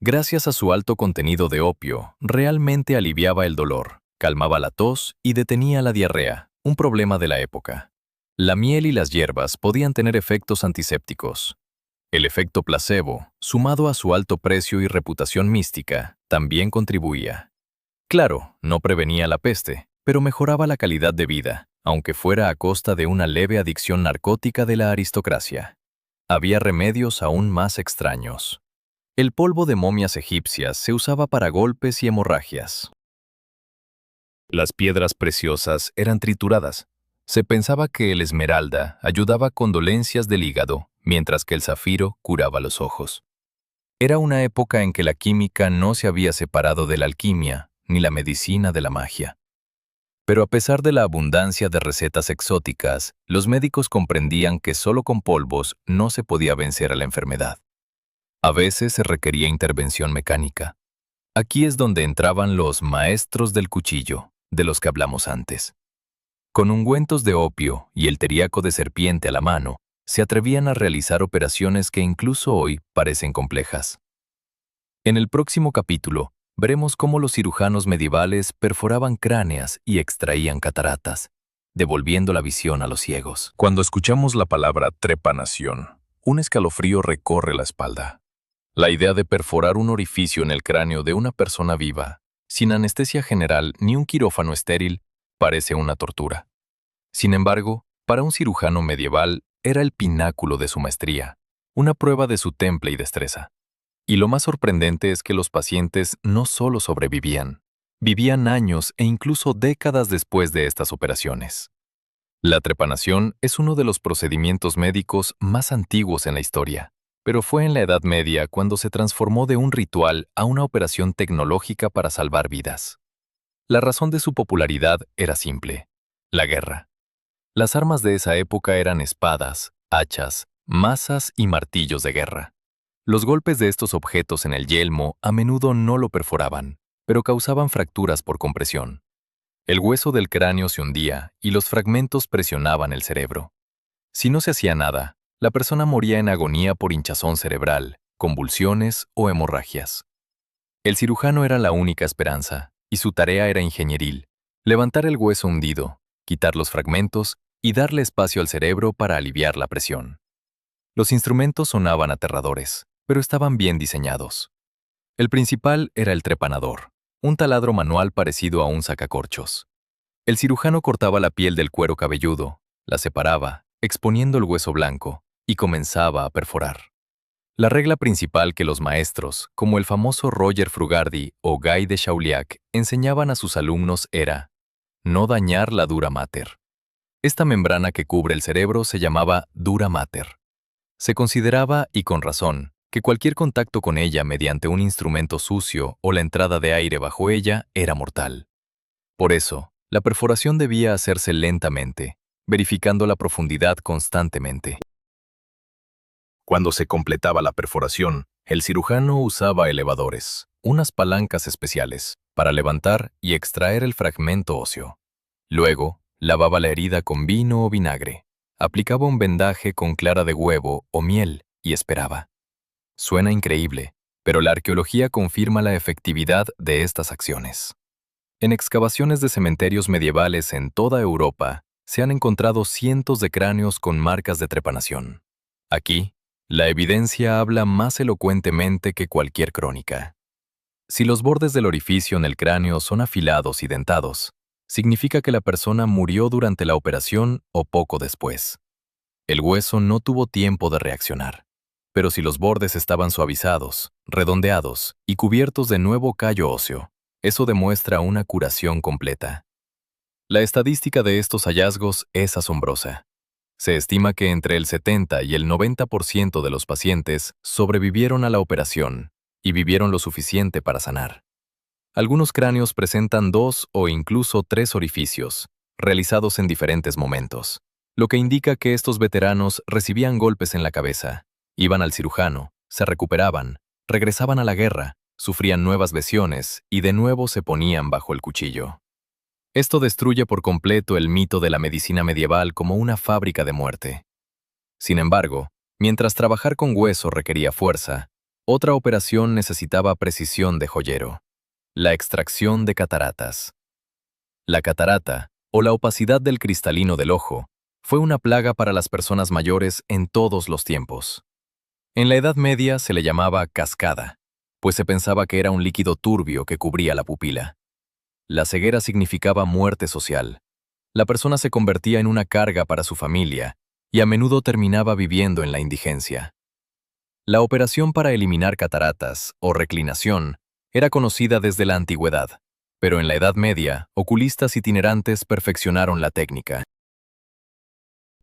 Gracias a su alto contenido de opio, realmente aliviaba el dolor, calmaba la tos y detenía la diarrea, un problema de la época. La miel y las hierbas podían tener efectos antisépticos. El efecto placebo, sumado a su alto precio y reputación mística, también contribuía. Claro, no prevenía la peste, pero mejoraba la calidad de vida, aunque fuera a costa de una leve adicción narcótica de la aristocracia. Había remedios aún más extraños. El polvo de momias egipcias se usaba para golpes y hemorragias. Las piedras preciosas eran trituradas. Se pensaba que el esmeralda ayudaba con dolencias del hígado, mientras que el zafiro curaba los ojos. Era una época en que la química no se había separado de la alquimia, ni la medicina de la magia. Pero a pesar de la abundancia de recetas exóticas, los médicos comprendían que solo con polvos no se podía vencer a la enfermedad. A veces se requería intervención mecánica. Aquí es donde entraban los maestros del cuchillo, de los que hablamos antes. Con ungüentos de opio y el teríaco de serpiente a la mano, se atrevían a realizar operaciones que incluso hoy parecen complejas. En el próximo capítulo, veremos cómo los cirujanos medievales perforaban cráneas y extraían cataratas, devolviendo la visión a los ciegos. Cuando escuchamos la palabra trepanación, un escalofrío recorre la espalda. La idea de perforar un orificio en el cráneo de una persona viva, sin anestesia general ni un quirófano estéril, parece una tortura. Sin embargo, para un cirujano medieval era el pináculo de su maestría, una prueba de su temple y destreza. Y lo más sorprendente es que los pacientes no solo sobrevivían, vivían años e incluso décadas después de estas operaciones. La trepanación es uno de los procedimientos médicos más antiguos en la historia, pero fue en la Edad Media cuando se transformó de un ritual a una operación tecnológica para salvar vidas. La razón de su popularidad era simple: la guerra. Las armas de esa época eran espadas, hachas, mazas y martillos de guerra. Los golpes de estos objetos en el yelmo a menudo no lo perforaban, pero causaban fracturas por compresión. El hueso del cráneo se hundía y los fragmentos presionaban el cerebro. Si no se hacía nada, la persona moría en agonía por hinchazón cerebral, convulsiones o hemorragias. El cirujano era la única esperanza, y su tarea era ingenieril: levantar el hueso hundido, quitar los fragmentos y darle espacio al cerebro para aliviar la presión. Los instrumentos sonaban aterradores, pero estaban bien diseñados. El principal era el trepanador, un taladro manual parecido a un sacacorchos. El cirujano cortaba la piel del cuero cabelludo, la separaba, exponiendo el hueso blanco, y comenzaba a perforar. La regla principal que los maestros, como el famoso Roger Frugardi o Guy de Chauliac, enseñaban a sus alumnos era: no dañar la dura mater. Esta membrana que cubre el cerebro se llamaba dura mater. Se consideraba, y con razón, que cualquier contacto con ella mediante un instrumento sucio o la entrada de aire bajo ella era mortal. Por eso, la perforación debía hacerse lentamente, verificando la profundidad constantemente. Cuando se completaba la perforación, el cirujano usaba elevadores, unas palancas especiales, para levantar y extraer el fragmento óseo. Luego, lavaba la herida con vino o vinagre, aplicaba un vendaje con clara de huevo o miel y esperaba. Suena increíble, pero la arqueología confirma la efectividad de estas acciones. En excavaciones de cementerios medievales en toda Europa, se han encontrado cientos de cráneos con marcas de trepanación. Aquí, la evidencia habla más elocuentemente que cualquier crónica. Si los bordes del orificio en el cráneo son afilados y dentados, significa que la persona murió durante la operación o poco después. El hueso no tuvo tiempo de reaccionar. Pero si los bordes estaban suavizados, redondeados y cubiertos de nuevo callo óseo, eso demuestra una curación completa. La estadística de estos hallazgos es asombrosa. Se estima que entre el 70 y el 90% de los pacientes sobrevivieron a la operación y vivieron lo suficiente para sanar. Algunos cráneos presentan 2 o incluso 3 orificios, realizados en diferentes momentos, lo que indica que estos veteranos recibían golpes en la cabeza, iban al cirujano, se recuperaban, regresaban a la guerra, sufrían nuevas lesiones y de nuevo se ponían bajo el cuchillo. Esto destruye por completo el mito de la medicina medieval como una fábrica de muerte. Sin embargo, mientras trabajar con hueso requería fuerza, otra operación necesitaba precisión de joyero: la extracción de cataratas. La catarata, o la opacidad del cristalino del ojo, fue una plaga para las personas mayores en todos los tiempos. En la Edad Media se le llamaba cascada, pues se pensaba que era un líquido turbio que cubría la pupila. La ceguera significaba muerte social. La persona se convertía en una carga para su familia y a menudo terminaba viviendo en la indigencia. La operación para eliminar cataratas, o reclinación, era conocida desde la antigüedad, pero en la Edad Media, oculistas itinerantes perfeccionaron la técnica.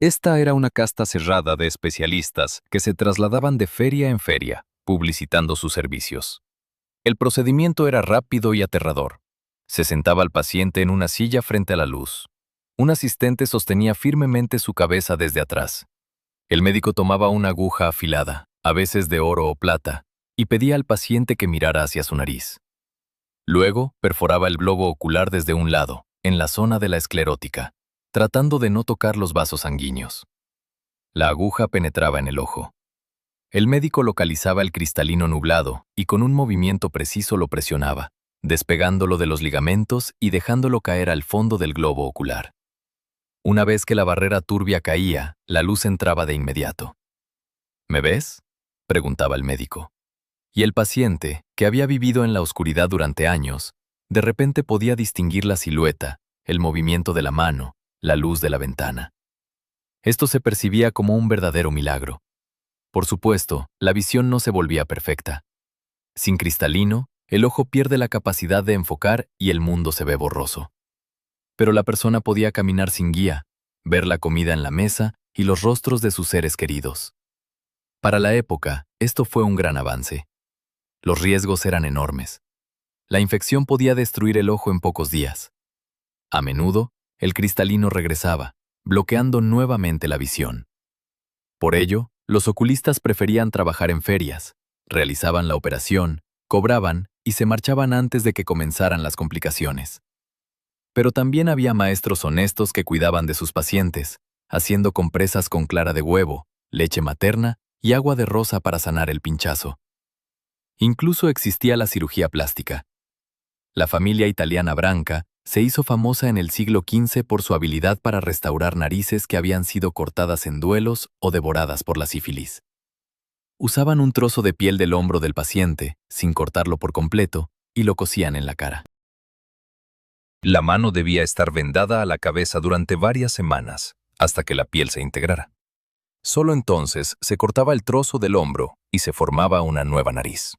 Esta era una casta cerrada de especialistas que se trasladaban de feria en feria, publicitando sus servicios. El procedimiento era rápido y aterrador. Se sentaba al paciente en una silla frente a la luz. Un asistente sostenía firmemente su cabeza desde atrás. El médico tomaba una aguja afilada, a veces de oro o plata, y pedía al paciente que mirara hacia su nariz. Luego, perforaba el globo ocular desde un lado, en la zona de la esclerótica, tratando de no tocar los vasos sanguíneos. La aguja penetraba en el ojo. El médico localizaba el cristalino nublado y con un movimiento preciso lo presionaba, despegándolo de los ligamentos y dejándolo caer al fondo del globo ocular. Una vez que la barrera turbia caía, la luz entraba de inmediato. ¿Me ves?, preguntaba el médico. Y el paciente, que había vivido en la oscuridad durante años, de repente podía distinguir la silueta, el movimiento de la mano, la luz de la ventana. Esto se percibía como un verdadero milagro. Por supuesto, la visión no se volvía perfecta. Sin cristalino, el ojo pierde la capacidad de enfocar y el mundo se ve borroso. Pero la persona podía caminar sin guía, ver la comida en la mesa y los rostros de sus seres queridos. Para la época, esto fue un gran avance. Los riesgos eran enormes. La infección podía destruir el ojo en pocos días. A menudo, el cristalino regresaba, bloqueando nuevamente la visión. Por ello, los oculistas preferían trabajar en ferias, realizaban la operación, cobraban y se marchaban antes de que comenzaran las complicaciones. Pero también había maestros honestos que cuidaban de sus pacientes, haciendo compresas con clara de huevo, leche materna y agua de rosa para sanar el pinchazo. Incluso existía la cirugía plástica. La familia italiana Branca se hizo famosa en el siglo XV por su habilidad para restaurar narices que habían sido cortadas en duelos o devoradas por la sífilis. Usaban un trozo de piel del hombro del paciente, sin cortarlo por completo, y lo cosían en la cara. La mano debía estar vendada a la cabeza durante varias semanas, hasta que la piel se integrara. Solo entonces se cortaba el trozo del hombro y se formaba una nueva nariz.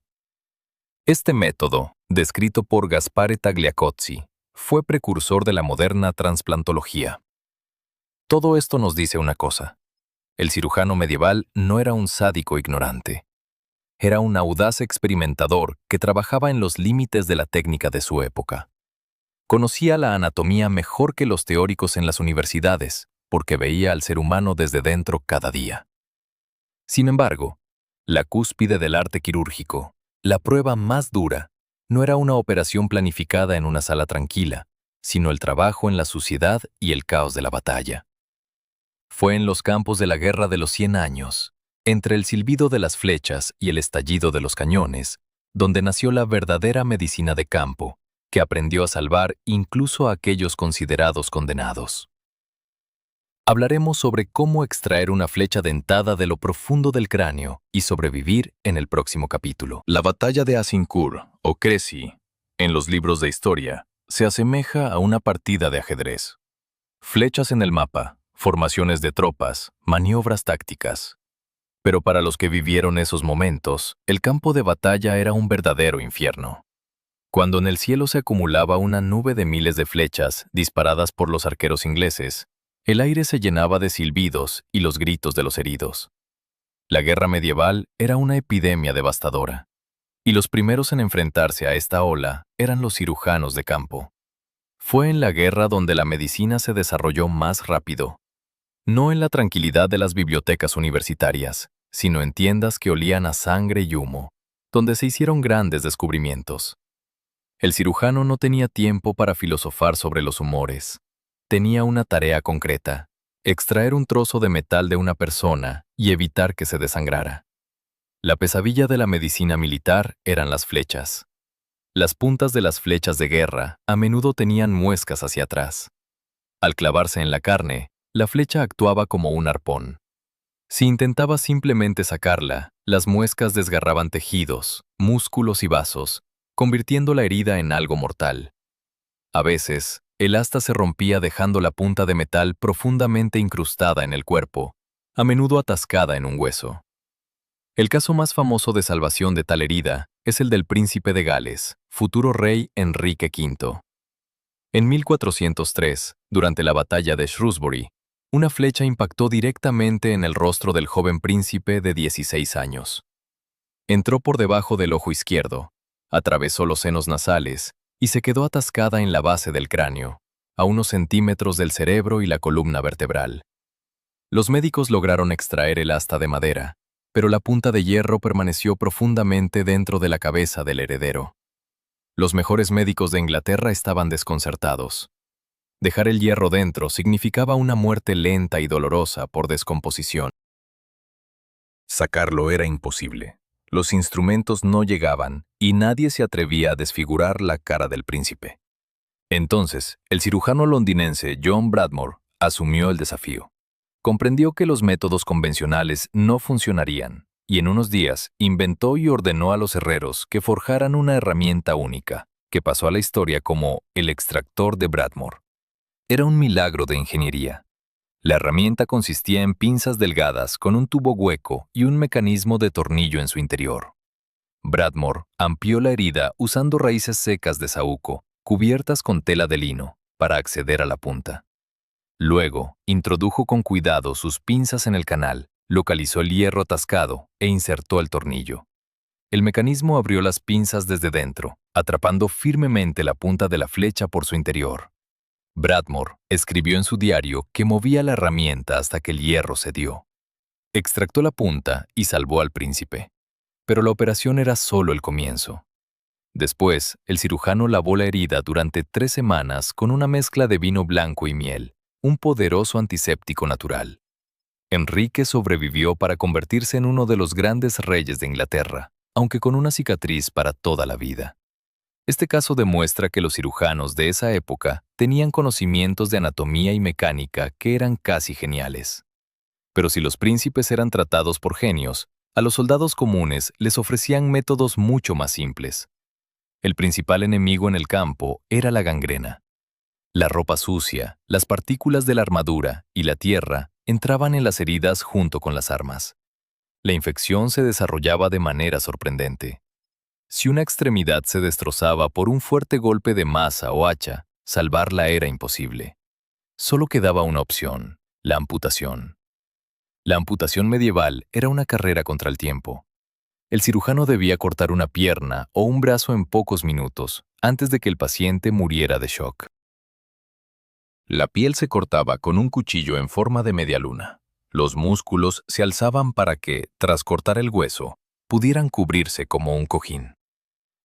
Este método, descrito por Gaspare Tagliacozzi, fue precursor de la moderna transplantología. Todo esto nos dice una cosa: el cirujano medieval no era un sádico ignorante. Era un audaz experimentador que trabajaba en los límites de la técnica de su época. Conocía la anatomía mejor que los teóricos en las universidades, porque veía al ser humano desde dentro cada día. Sin embargo, la cúspide del arte quirúrgico, la prueba más dura, no era una operación planificada en una sala tranquila, sino el trabajo en la suciedad y el caos de la batalla. Fue en los campos de la Guerra de los 100 años, entre el silbido de las flechas y el estallido de los cañones, donde nació la verdadera medicina de campo, que aprendió a salvar incluso a aquellos considerados condenados. Hablaremos sobre cómo extraer una flecha dentada de lo profundo del cráneo y sobrevivir en el próximo capítulo. La batalla de Azincourt, o Crécy, en los libros de historia, se asemeja a una partida de ajedrez. Flechas en el mapa, formaciones de tropas, maniobras tácticas. Pero para los que vivieron esos momentos, el campo de batalla era un verdadero infierno. Cuando en el cielo se acumulaba una nube de miles de flechas disparadas por los arqueros ingleses, el aire se llenaba de silbidos y los gritos de los heridos. La guerra medieval era una epidemia devastadora, y los primeros en enfrentarse a esta ola eran los cirujanos de campo. Fue en la guerra donde la medicina se desarrolló más rápido, no en la tranquilidad de las bibliotecas universitarias, sino en tiendas que olían a sangre y humo, donde se hicieron grandes descubrimientos. El cirujano no tenía tiempo para filosofar sobre los humores. Tenía una tarea concreta: extraer un trozo de metal de una persona y evitar que se desangrara. La pesadilla de la medicina militar eran las flechas. Las puntas de las flechas de guerra a menudo tenían muescas hacia atrás. Al clavarse en la carne, la flecha actuaba como un arpón. Si intentaba simplemente sacarla, las muescas desgarraban tejidos, músculos y vasos, convirtiendo la herida en algo mortal. A veces, el asta se rompía dejando la punta de metal profundamente incrustada en el cuerpo, a menudo atascada en un hueso. El caso más famoso de salvación de tal herida es el del príncipe de Gales, futuro rey Enrique V. En 1403, durante la batalla de Shrewsbury, una flecha impactó directamente en el rostro del joven príncipe de 16 años. Entró por debajo del ojo izquierdo, atravesó los senos nasales y se quedó atascada en la base del cráneo, a unos centímetros del cerebro y la columna vertebral. Los médicos lograron extraer el asta de madera, pero la punta de hierro permaneció profundamente dentro de la cabeza del heredero. Los mejores médicos de Inglaterra estaban desconcertados. Dejar el hierro dentro significaba una muerte lenta y dolorosa por descomposición. Sacarlo era imposible. Los instrumentos no llegaban y nadie se atrevía a desfigurar la cara del príncipe. Entonces, el cirujano londinense John Bradmore asumió el desafío. Comprendió que los métodos convencionales no funcionarían y en unos días inventó y ordenó a los herreros que forjaran una herramienta única, que pasó a la historia como el extractor de Bradmore. Era un milagro de ingeniería. La herramienta consistía en pinzas delgadas con un tubo hueco y un mecanismo de tornillo en su interior. Bradmore amplió la herida usando raíces secas de saúco, cubiertas con tela de lino, para acceder a la punta. Luego, introdujo con cuidado sus pinzas en el canal, localizó el hierro atascado e insertó el tornillo. El mecanismo abrió las pinzas desde dentro, atrapando firmemente la punta de la flecha por su interior. Bradmore escribió en su diario que movía la herramienta hasta que el hierro cedió. Extractó la punta y salvó al príncipe. Pero la operación era solo el comienzo. Después, el cirujano lavó la herida durante 3 semanas con una mezcla de vino blanco y miel, un poderoso antiséptico natural. Enrique sobrevivió para convertirse en uno de los grandes reyes de Inglaterra, aunque con una cicatriz para toda la vida. Este caso demuestra que los cirujanos de esa época tenían conocimientos de anatomía y mecánica que eran casi geniales. Pero si los príncipes eran tratados por genios, a los soldados comunes les ofrecían métodos mucho más simples. El principal enemigo en el campo era la gangrena. La ropa sucia, las partículas de la armadura y la tierra entraban en las heridas junto con las armas. La infección se desarrollaba de manera sorprendente. Si una extremidad se destrozaba por un fuerte golpe de maza o hacha, salvarla era imposible. Solo quedaba una opción: la amputación. La amputación medieval era una carrera contra el tiempo. El cirujano debía cortar una pierna o un brazo en pocos minutos, antes de que el paciente muriera de shock. La piel se cortaba con un cuchillo en forma de media luna. Los músculos se alzaban para que, tras cortar el hueso, pudieran cubrirse como un cojín.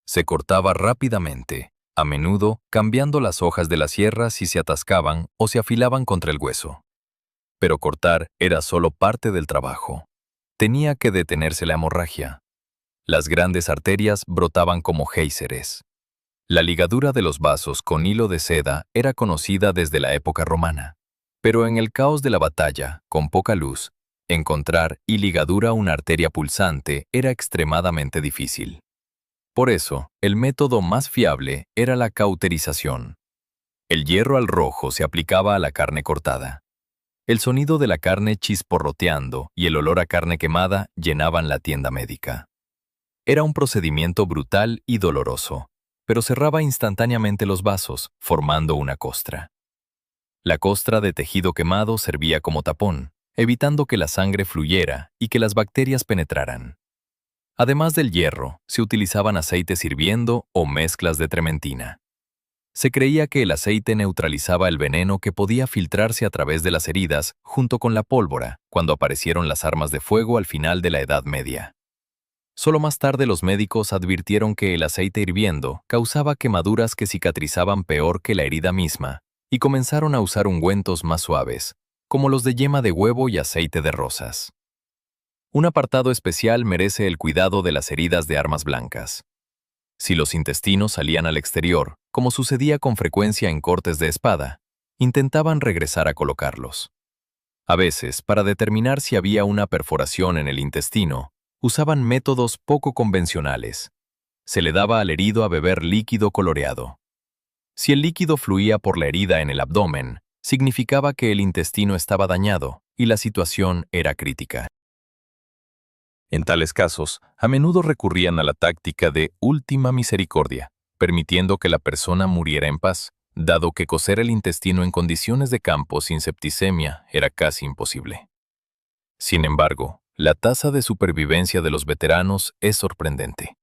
Se cortaba rápidamente, a menudo cambiando las hojas de la sierra si se atascaban o se afilaban contra el hueso. Pero cortar era solo parte del trabajo. Tenía que detenerse la hemorragia. Las grandes arterias brotaban como géiseres. La ligadura de los vasos con hilo de seda era conocida desde la época romana. Pero en el caos de la batalla, con poca luz, encontrar y ligadura una arteria pulsante era extremadamente difícil. Por eso, el método más fiable era la cauterización. El hierro al rojo se aplicaba a la carne cortada. El sonido de la carne chisporroteando y el olor a carne quemada llenaban la tienda médica. Era un procedimiento brutal y doloroso, pero cerraba instantáneamente los vasos, formando una costra. La costra de tejido quemado servía como tapón, evitando que la sangre fluyera y que las bacterias penetraran. Además del hierro, se utilizaban aceites hirviendo o mezclas de trementina. Se creía que el aceite neutralizaba el veneno que podía filtrarse a través de las heridas junto con la pólvora cuando aparecieron las armas de fuego al final de la Edad Media. Solo más tarde los médicos advirtieron que el aceite hirviendo causaba quemaduras que cicatrizaban peor que la herida misma y comenzaron a usar ungüentos más suaves, como los de yema de huevo y aceite de rosas. Un apartado especial merece el cuidado de las heridas de armas blancas. Si los intestinos salían al exterior, como sucedía con frecuencia en cortes de espada, intentaban regresar a colocarlos. A veces, para determinar si había una perforación en el intestino, usaban métodos poco convencionales. Se le daba al herido a beber líquido coloreado. Si el líquido fluía por la herida en el abdomen, significaba que el intestino estaba dañado y la situación era crítica. En tales casos, a menudo recurrían a la táctica de última misericordia, permitiendo que la persona muriera en paz, dado que cocer el intestino en condiciones de campo sin septicemia era casi imposible. Sin embargo, la tasa de supervivencia de los veteranos es sorprendente.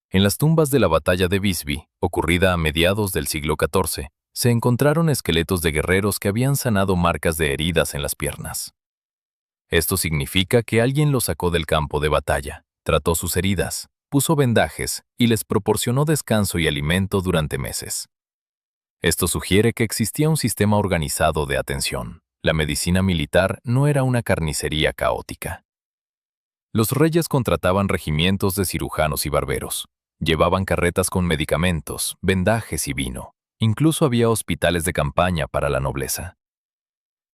En las tumbas de la batalla de Visby, ocurrida a mediados del siglo XIV, se encontraron esqueletos de guerreros que habían sanado marcas de heridas en las piernas. Esto significa que alguien los sacó del campo de batalla, trató sus heridas, puso vendajes y les proporcionó descanso y alimento durante meses. Esto sugiere que existía un sistema organizado de atención. La medicina militar no era una carnicería caótica. Los reyes contrataban regimientos de cirujanos y barberos. Llevaban carretas con medicamentos, vendajes y vino. Incluso había hospitales de campaña para la nobleza.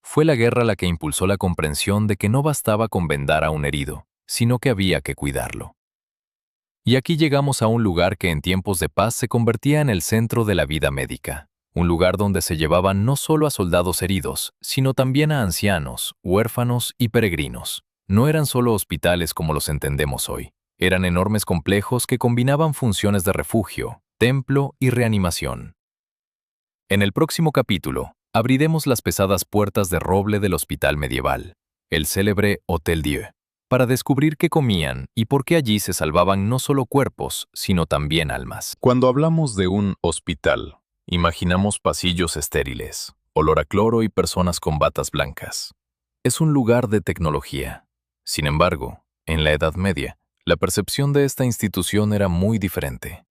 Fue la guerra la que impulsó la comprensión de que no bastaba con vendar a un herido, sino que había que cuidarlo. Y aquí llegamos a un lugar que en tiempos de paz se convertía en el centro de la vida médica, un lugar donde se llevaban no solo a soldados heridos, sino también a ancianos, huérfanos y peregrinos. No eran solo hospitales como los entendemos hoy, eran enormes complejos que combinaban funciones de refugio, templo y reanimación. En el próximo capítulo, abriremos las pesadas puertas de roble del hospital medieval, el célebre Hôtel Dieu, para descubrir qué comían y por qué allí se salvaban no solo cuerpos, sino también almas. Cuando hablamos de un hospital, imaginamos pasillos estériles, olor a cloro y personas con batas blancas. Es un lugar de tecnología. Sin embargo, en la Edad Media, la percepción de esta institución era muy diferente.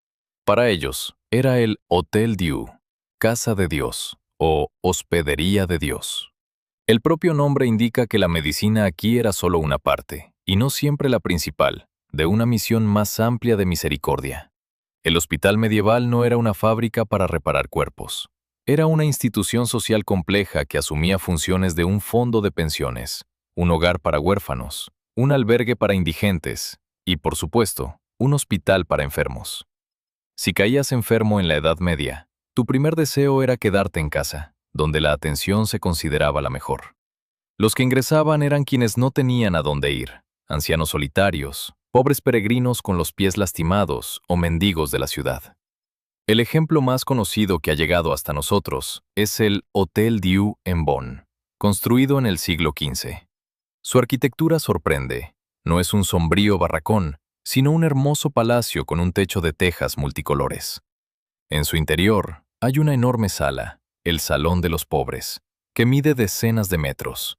Para ellos, era el Hôtel Dieu, Casa de Dios, o Hospedería de Dios. El propio nombre indica que la medicina aquí era solo una parte, y no siempre la principal, de una misión más amplia de misericordia. El hospital medieval no era una fábrica para reparar cuerpos. Era una institución social compleja que asumía funciones de un fondo de pensiones, un hogar para huérfanos, un albergue para indigentes y, por supuesto, un hospital para enfermos. Si caías enfermo en la Edad Media, tu primer deseo era quedarte en casa, donde la atención se consideraba la mejor. Los que ingresaban eran quienes no tenían a dónde ir, ancianos solitarios, pobres peregrinos con los pies lastimados o mendigos de la ciudad. El ejemplo más conocido que ha llegado hasta nosotros es el Hôtel Dieu en Bonn, construido en el siglo XV. Su arquitectura sorprende. No es un sombrío barracón, sino un hermoso palacio con un techo de tejas multicolores. En su interior hay una enorme sala, el Salón de los Pobres, que mide decenas de metros.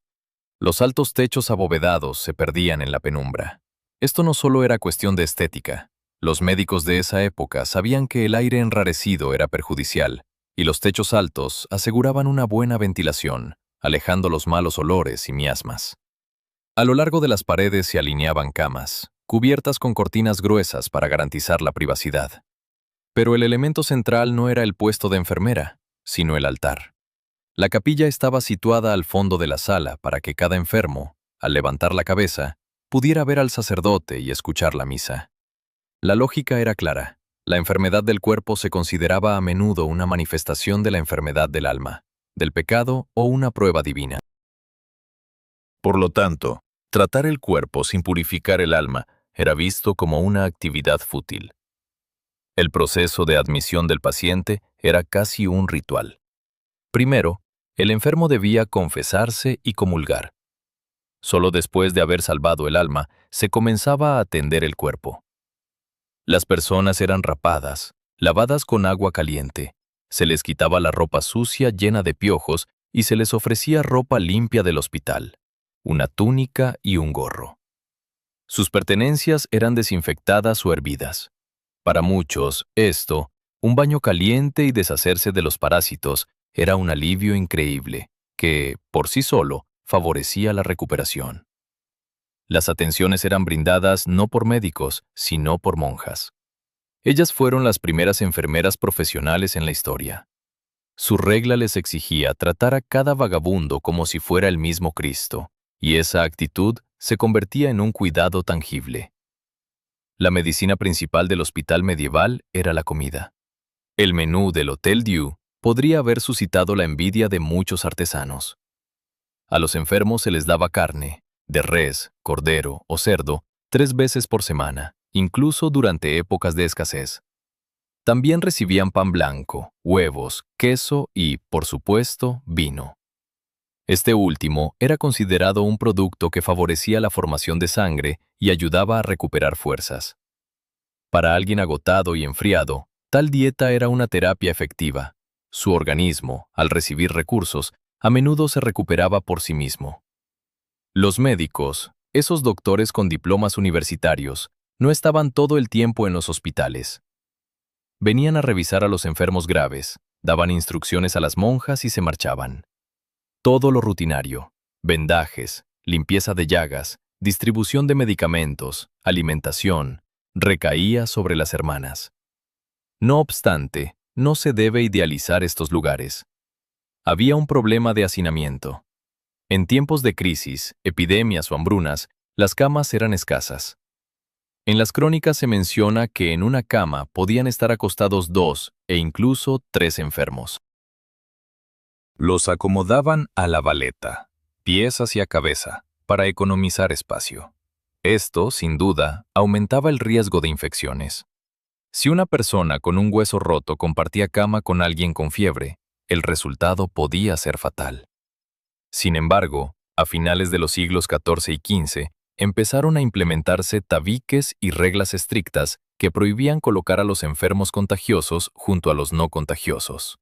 Los altos techos abovedados se perdían en la penumbra. Esto no solo era cuestión de estética. Los médicos de esa época sabían que el aire enrarecido era perjudicial, y los techos altos aseguraban una buena ventilación, alejando los malos olores y miasmas. A lo largo de las paredes se alineaban camas, cubiertas con cortinas gruesas para garantizar la privacidad. Pero el elemento central no era el puesto de enfermera, sino el altar. La capilla estaba situada al fondo de la sala para que cada enfermo, al levantar la cabeza, pudiera ver al sacerdote y escuchar la misa. La lógica era clara. La enfermedad del cuerpo se consideraba a menudo una manifestación de la enfermedad del alma, del pecado o una prueba divina. Por lo tanto, tratar el cuerpo sin purificar el alma era visto como una actividad fútil. El proceso de admisión del paciente era casi un ritual. Primero, el enfermo debía confesarse y comulgar. Solo después de haber salvado el alma, se comenzaba a atender el cuerpo. Las personas eran rapadas, lavadas con agua caliente, se les quitaba la ropa sucia llena de piojos y se les ofrecía ropa limpia del hospital, una túnica y un gorro. Sus pertenencias eran desinfectadas o hervidas. Para muchos, un baño caliente y deshacerse de los parásitos, era un alivio increíble que, por sí solo, favorecía la recuperación. Las atenciones eran brindadas no por médicos, sino por monjas. Ellas fueron las primeras enfermeras profesionales en la historia. Su regla les exigía tratar a cada vagabundo como si fuera el mismo Cristo, y esa actitud se convertía en un cuidado tangible. La medicina principal del hospital medieval era la comida. El menú del Hotel Dieu podría haber suscitado la envidia de muchos artesanos. A los enfermos se les daba carne, de res, cordero o cerdo, 3 veces por semana, incluso durante épocas de escasez. También recibían pan blanco, huevos, queso y, por supuesto, vino. Este último era considerado un producto que favorecía la formación de sangre y ayudaba a recuperar fuerzas. Para alguien agotado y enfriado, tal dieta era una terapia efectiva. Su organismo, al recibir recursos, a menudo se recuperaba por sí mismo. Los médicos, esos doctores con diplomas universitarios, no estaban todo el tiempo en los hospitales. Venían a revisar a los enfermos graves, daban instrucciones a las monjas y se marchaban. Todo lo rutinario, vendajes, limpieza de llagas, distribución de medicamentos, alimentación, recaía sobre las hermanas. No obstante, no se debe idealizar estos lugares. Había un problema de hacinamiento. En tiempos de crisis, epidemias o hambrunas, las camas eran escasas. En las crónicas se menciona que en una cama podían estar acostados 2 e incluso 3 enfermos. Los acomodaban a la baleta, pies hacia cabeza, para economizar espacio. Esto, sin duda, aumentaba el riesgo de infecciones. Si una persona con un hueso roto compartía cama con alguien con fiebre, el resultado podía ser fatal. Sin embargo, a finales de los siglos XIV y XV, empezaron a implementarse tabiques y reglas estrictas que prohibían colocar a los enfermos contagiosos junto a los no contagiosos.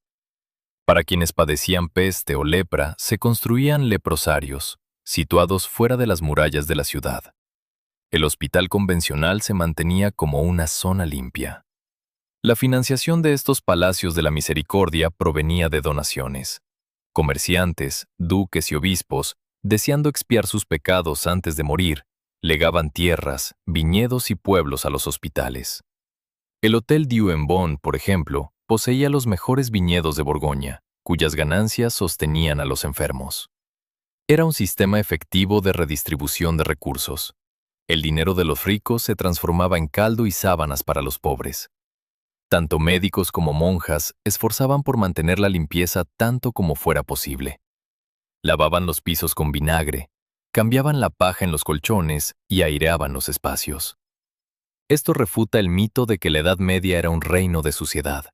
Para quienes padecían peste o lepra, se construían leprosarios, situados fuera de las murallas de la ciudad. El hospital convencional se mantenía como una zona limpia. La financiación de estos palacios de la misericordia provenía de donaciones. Comerciantes, duques y obispos, deseando expiar sus pecados antes de morir, legaban tierras, viñedos y pueblos a los hospitales. El Hotel Dieu en Bonn, por ejemplo, poseía los mejores viñedos de Borgoña, cuyas ganancias sostenían a los enfermos. Era un sistema efectivo de redistribución de recursos. El dinero de los ricos se transformaba en caldo y sábanas para los pobres. Tanto médicos como monjas esforzaban por mantener la limpieza tanto como fuera posible. Lavaban los pisos con vinagre, cambiaban la paja en los colchones y aireaban los espacios. Esto refuta el mito de que la Edad Media era un reino de suciedad.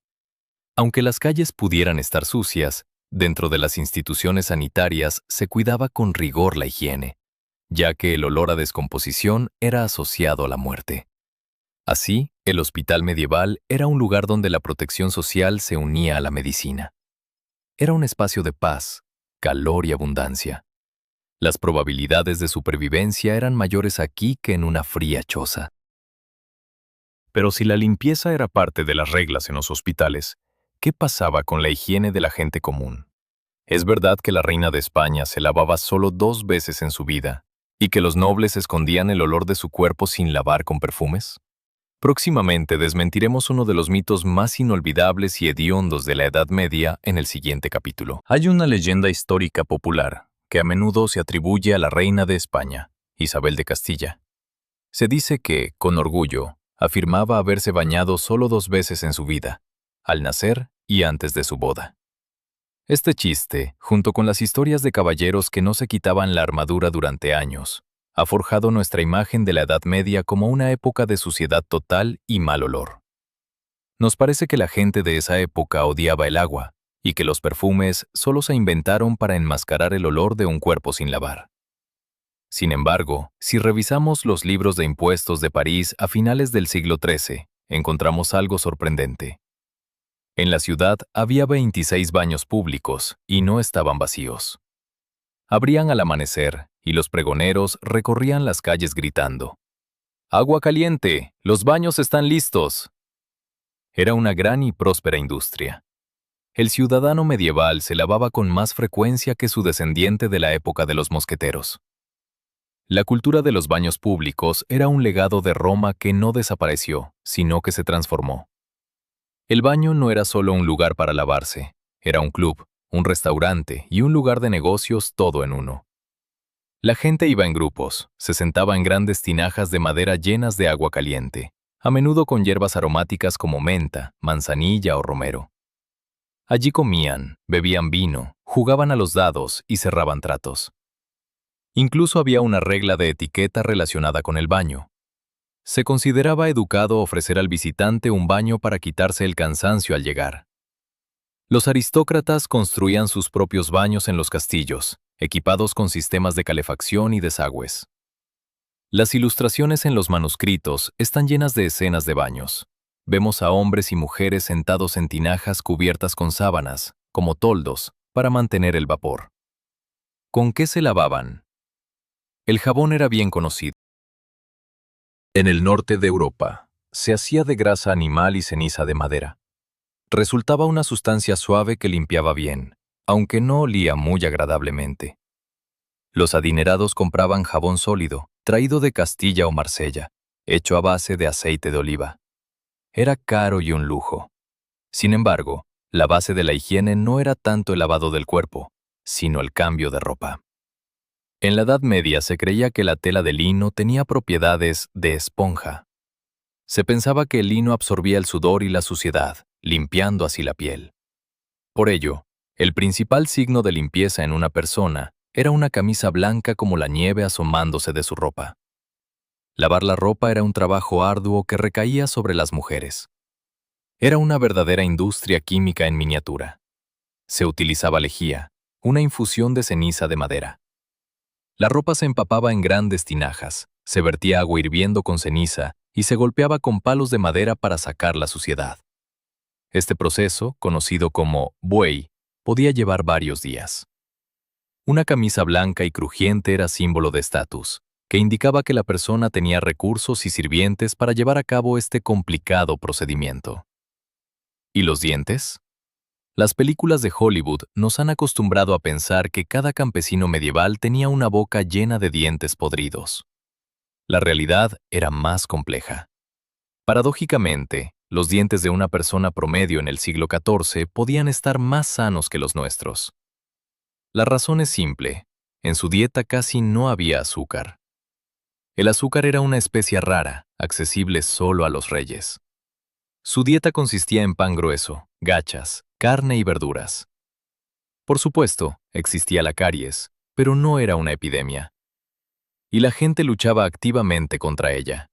Aunque las calles pudieran estar sucias, dentro de las instituciones sanitarias se cuidaba con rigor la higiene, ya que el olor a descomposición era asociado a la muerte. Así, el hospital medieval era un lugar donde la protección social se unía a la medicina. Era un espacio de paz, calor y abundancia. Las probabilidades de supervivencia eran mayores aquí que en una fría choza. Pero si la limpieza era parte de las reglas en los hospitales, ¿qué pasaba con la higiene de la gente común? ¿Es verdad que la reina de España se lavaba solo 2 veces en su vida y que los nobles escondían el olor de su cuerpo sin lavar con perfumes? Próximamente desmentiremos uno de los mitos más inolvidables y hediondos de la Edad Media en el siguiente capítulo. Hay una leyenda histórica popular que a menudo se atribuye a la reina de España, Isabel de Castilla. Se dice que, con orgullo, afirmaba haberse bañado solo 2 veces en su vida, al nacer y antes de su boda. Este chiste, junto con las historias de caballeros que no se quitaban la armadura durante años, ha forjado nuestra imagen de la Edad Media como una época de suciedad total y mal olor. Nos parece que la gente de esa época odiaba el agua y que los perfumes solo se inventaron para enmascarar el olor de un cuerpo sin lavar. Sin embargo, si revisamos los libros de impuestos de París a finales del siglo XIII, encontramos algo sorprendente. En la ciudad había 26 baños públicos y no estaban vacíos. Abrían al amanecer y los pregoneros recorrían las calles gritando: «¡Agua caliente! ¡Los baños están listos!». Era una gran y próspera industria. El ciudadano medieval se lavaba con más frecuencia que su descendiente de la época de los mosqueteros. La cultura de los baños públicos era un legado de Roma que no desapareció, sino que se transformó. El baño no era solo un lugar para lavarse, era un club, un restaurante y un lugar de negocios todo en uno. La gente iba en grupos, se sentaba en grandes tinajas de madera llenas de agua caliente, a menudo con hierbas aromáticas como menta, manzanilla o romero. Allí comían, bebían vino, jugaban a los dados y cerraban tratos. Incluso había una regla de etiqueta relacionada con el baño. Se consideraba educado ofrecer al visitante un baño para quitarse el cansancio al llegar. Los aristócratas construían sus propios baños en los castillos, equipados con sistemas de calefacción y desagües. Las ilustraciones en los manuscritos están llenas de escenas de baños. Vemos a hombres y mujeres sentados en tinajas cubiertas con sábanas, como toldos, para mantener el vapor. ¿Con qué se lavaban? El jabón era bien conocido. En el norte de Europa, se hacía de grasa animal y ceniza de madera. Resultaba una sustancia suave que limpiaba bien, aunque no olía muy agradablemente. Los adinerados compraban jabón sólido, traído de Castilla o Marsella, hecho a base de aceite de oliva. Era caro y un lujo. Sin embargo, la base de la higiene no era tanto el lavado del cuerpo, sino el cambio de ropa. En la Edad Media se creía que la tela de lino tenía propiedades de esponja. Se pensaba que el lino absorbía el sudor y la suciedad, limpiando así la piel. Por ello, el principal signo de limpieza en una persona era una camisa blanca como la nieve asomándose de su ropa. Lavar la ropa era un trabajo arduo que recaía sobre las mujeres. Era una verdadera industria química en miniatura. Se utilizaba lejía, una infusión de ceniza de madera. La ropa se empapaba en grandes tinajas, se vertía agua hirviendo con ceniza y se golpeaba con palos de madera para sacar la suciedad. Este proceso, conocido como buey, podía llevar varios días. Una camisa blanca y crujiente era símbolo de estatus, que indicaba que la persona tenía recursos y sirvientes para llevar a cabo este complicado procedimiento. ¿Y los dientes? Las películas de Hollywood nos han acostumbrado a pensar que cada campesino medieval tenía una boca llena de dientes podridos. La realidad era más compleja. Paradójicamente, los dientes de una persona promedio en el siglo XIV podían estar más sanos que los nuestros. La razón es simple: en su dieta casi no había azúcar. El azúcar era una especia rara, accesible solo a los reyes. Su dieta consistía en pan grueso, gachas, carne y verduras. Por supuesto, existía la caries, pero no era una epidemia. Y la gente luchaba activamente contra ella.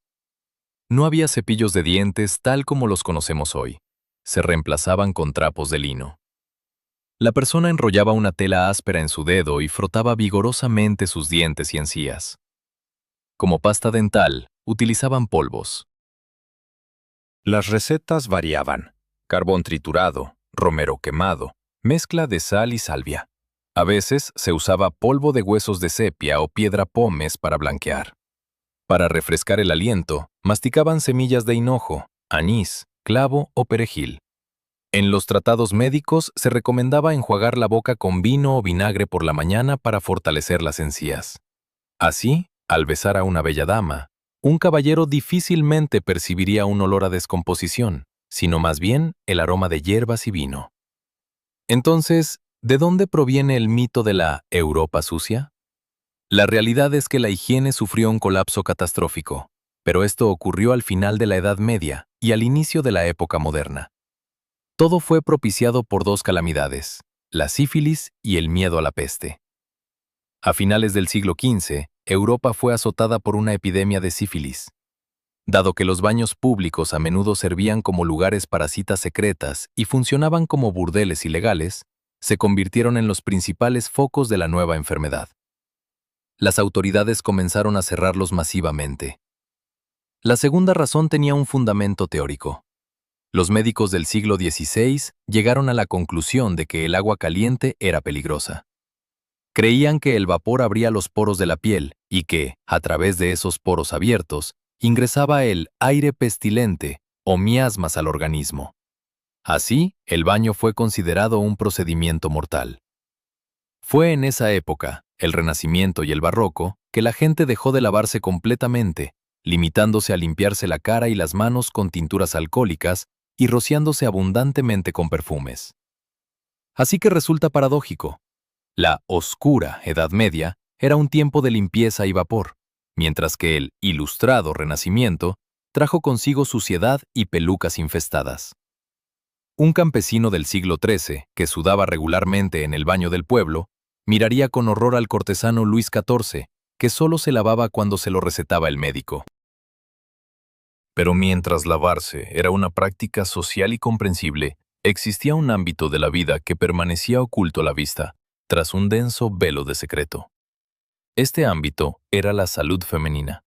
No había cepillos de dientes tal como los conocemos hoy. Se reemplazaban con trapos de lino. La persona enrollaba una tela áspera en su dedo y frotaba vigorosamente sus dientes y encías. Como pasta dental, utilizaban polvos. Las recetas variaban: carbón triturado, romero quemado, mezcla de sal y salvia. A veces se usaba polvo de huesos de sepia o piedra pómez para blanquear. Para refrescar el aliento, masticaban semillas de hinojo, anís, clavo o perejil. En los tratados médicos se recomendaba enjuagar la boca con vino o vinagre por la mañana para fortalecer las encías. Así, al besar a una bella dama, un caballero difícilmente percibiría un olor a descomposición, sino más bien el aroma de hierbas y vino. Entonces, ¿de dónde proviene el mito de la Europa sucia? La realidad es que la higiene sufrió un colapso catastrófico, pero esto ocurrió al final de la Edad Media y al inicio de la época moderna. Todo fue propiciado por dos calamidades: la sífilis y el miedo a la peste. A finales del siglo XV, Europa fue azotada por una epidemia de sífilis. Dado que los baños públicos a menudo servían como lugares para citas secretas y funcionaban como burdeles ilegales, se convirtieron en los principales focos de la nueva enfermedad. Las autoridades comenzaron a cerrarlos masivamente. La segunda razón tenía un fundamento teórico. Los médicos del siglo XVI llegaron a la conclusión de que el agua caliente era peligrosa. Creían que el vapor abría los poros de la piel y que, a través de esos poros abiertos, ingresaba el aire pestilente o miasmas al organismo. Así, el baño fue considerado un procedimiento mortal. Fue en esa época, el Renacimiento y el Barroco, que la gente dejó de lavarse completamente, limitándose a limpiarse la cara y las manos con tinturas alcohólicas y rociándose abundantemente con perfumes. Así que resulta paradójico. La oscura Edad Media era un tiempo de limpieza y vapor, mientras que el ilustrado Renacimiento trajo consigo suciedad y pelucas infestadas. Un campesino del siglo XIII, que sudaba regularmente en el baño del pueblo, miraría con horror al cortesano Luis XIV, que solo se lavaba cuando se lo recetaba el médico. Pero mientras lavarse era una práctica social y comprensible, existía un ámbito de la vida que permanecía oculto a la vista, tras un denso velo de secreto. Este ámbito era la salud femenina.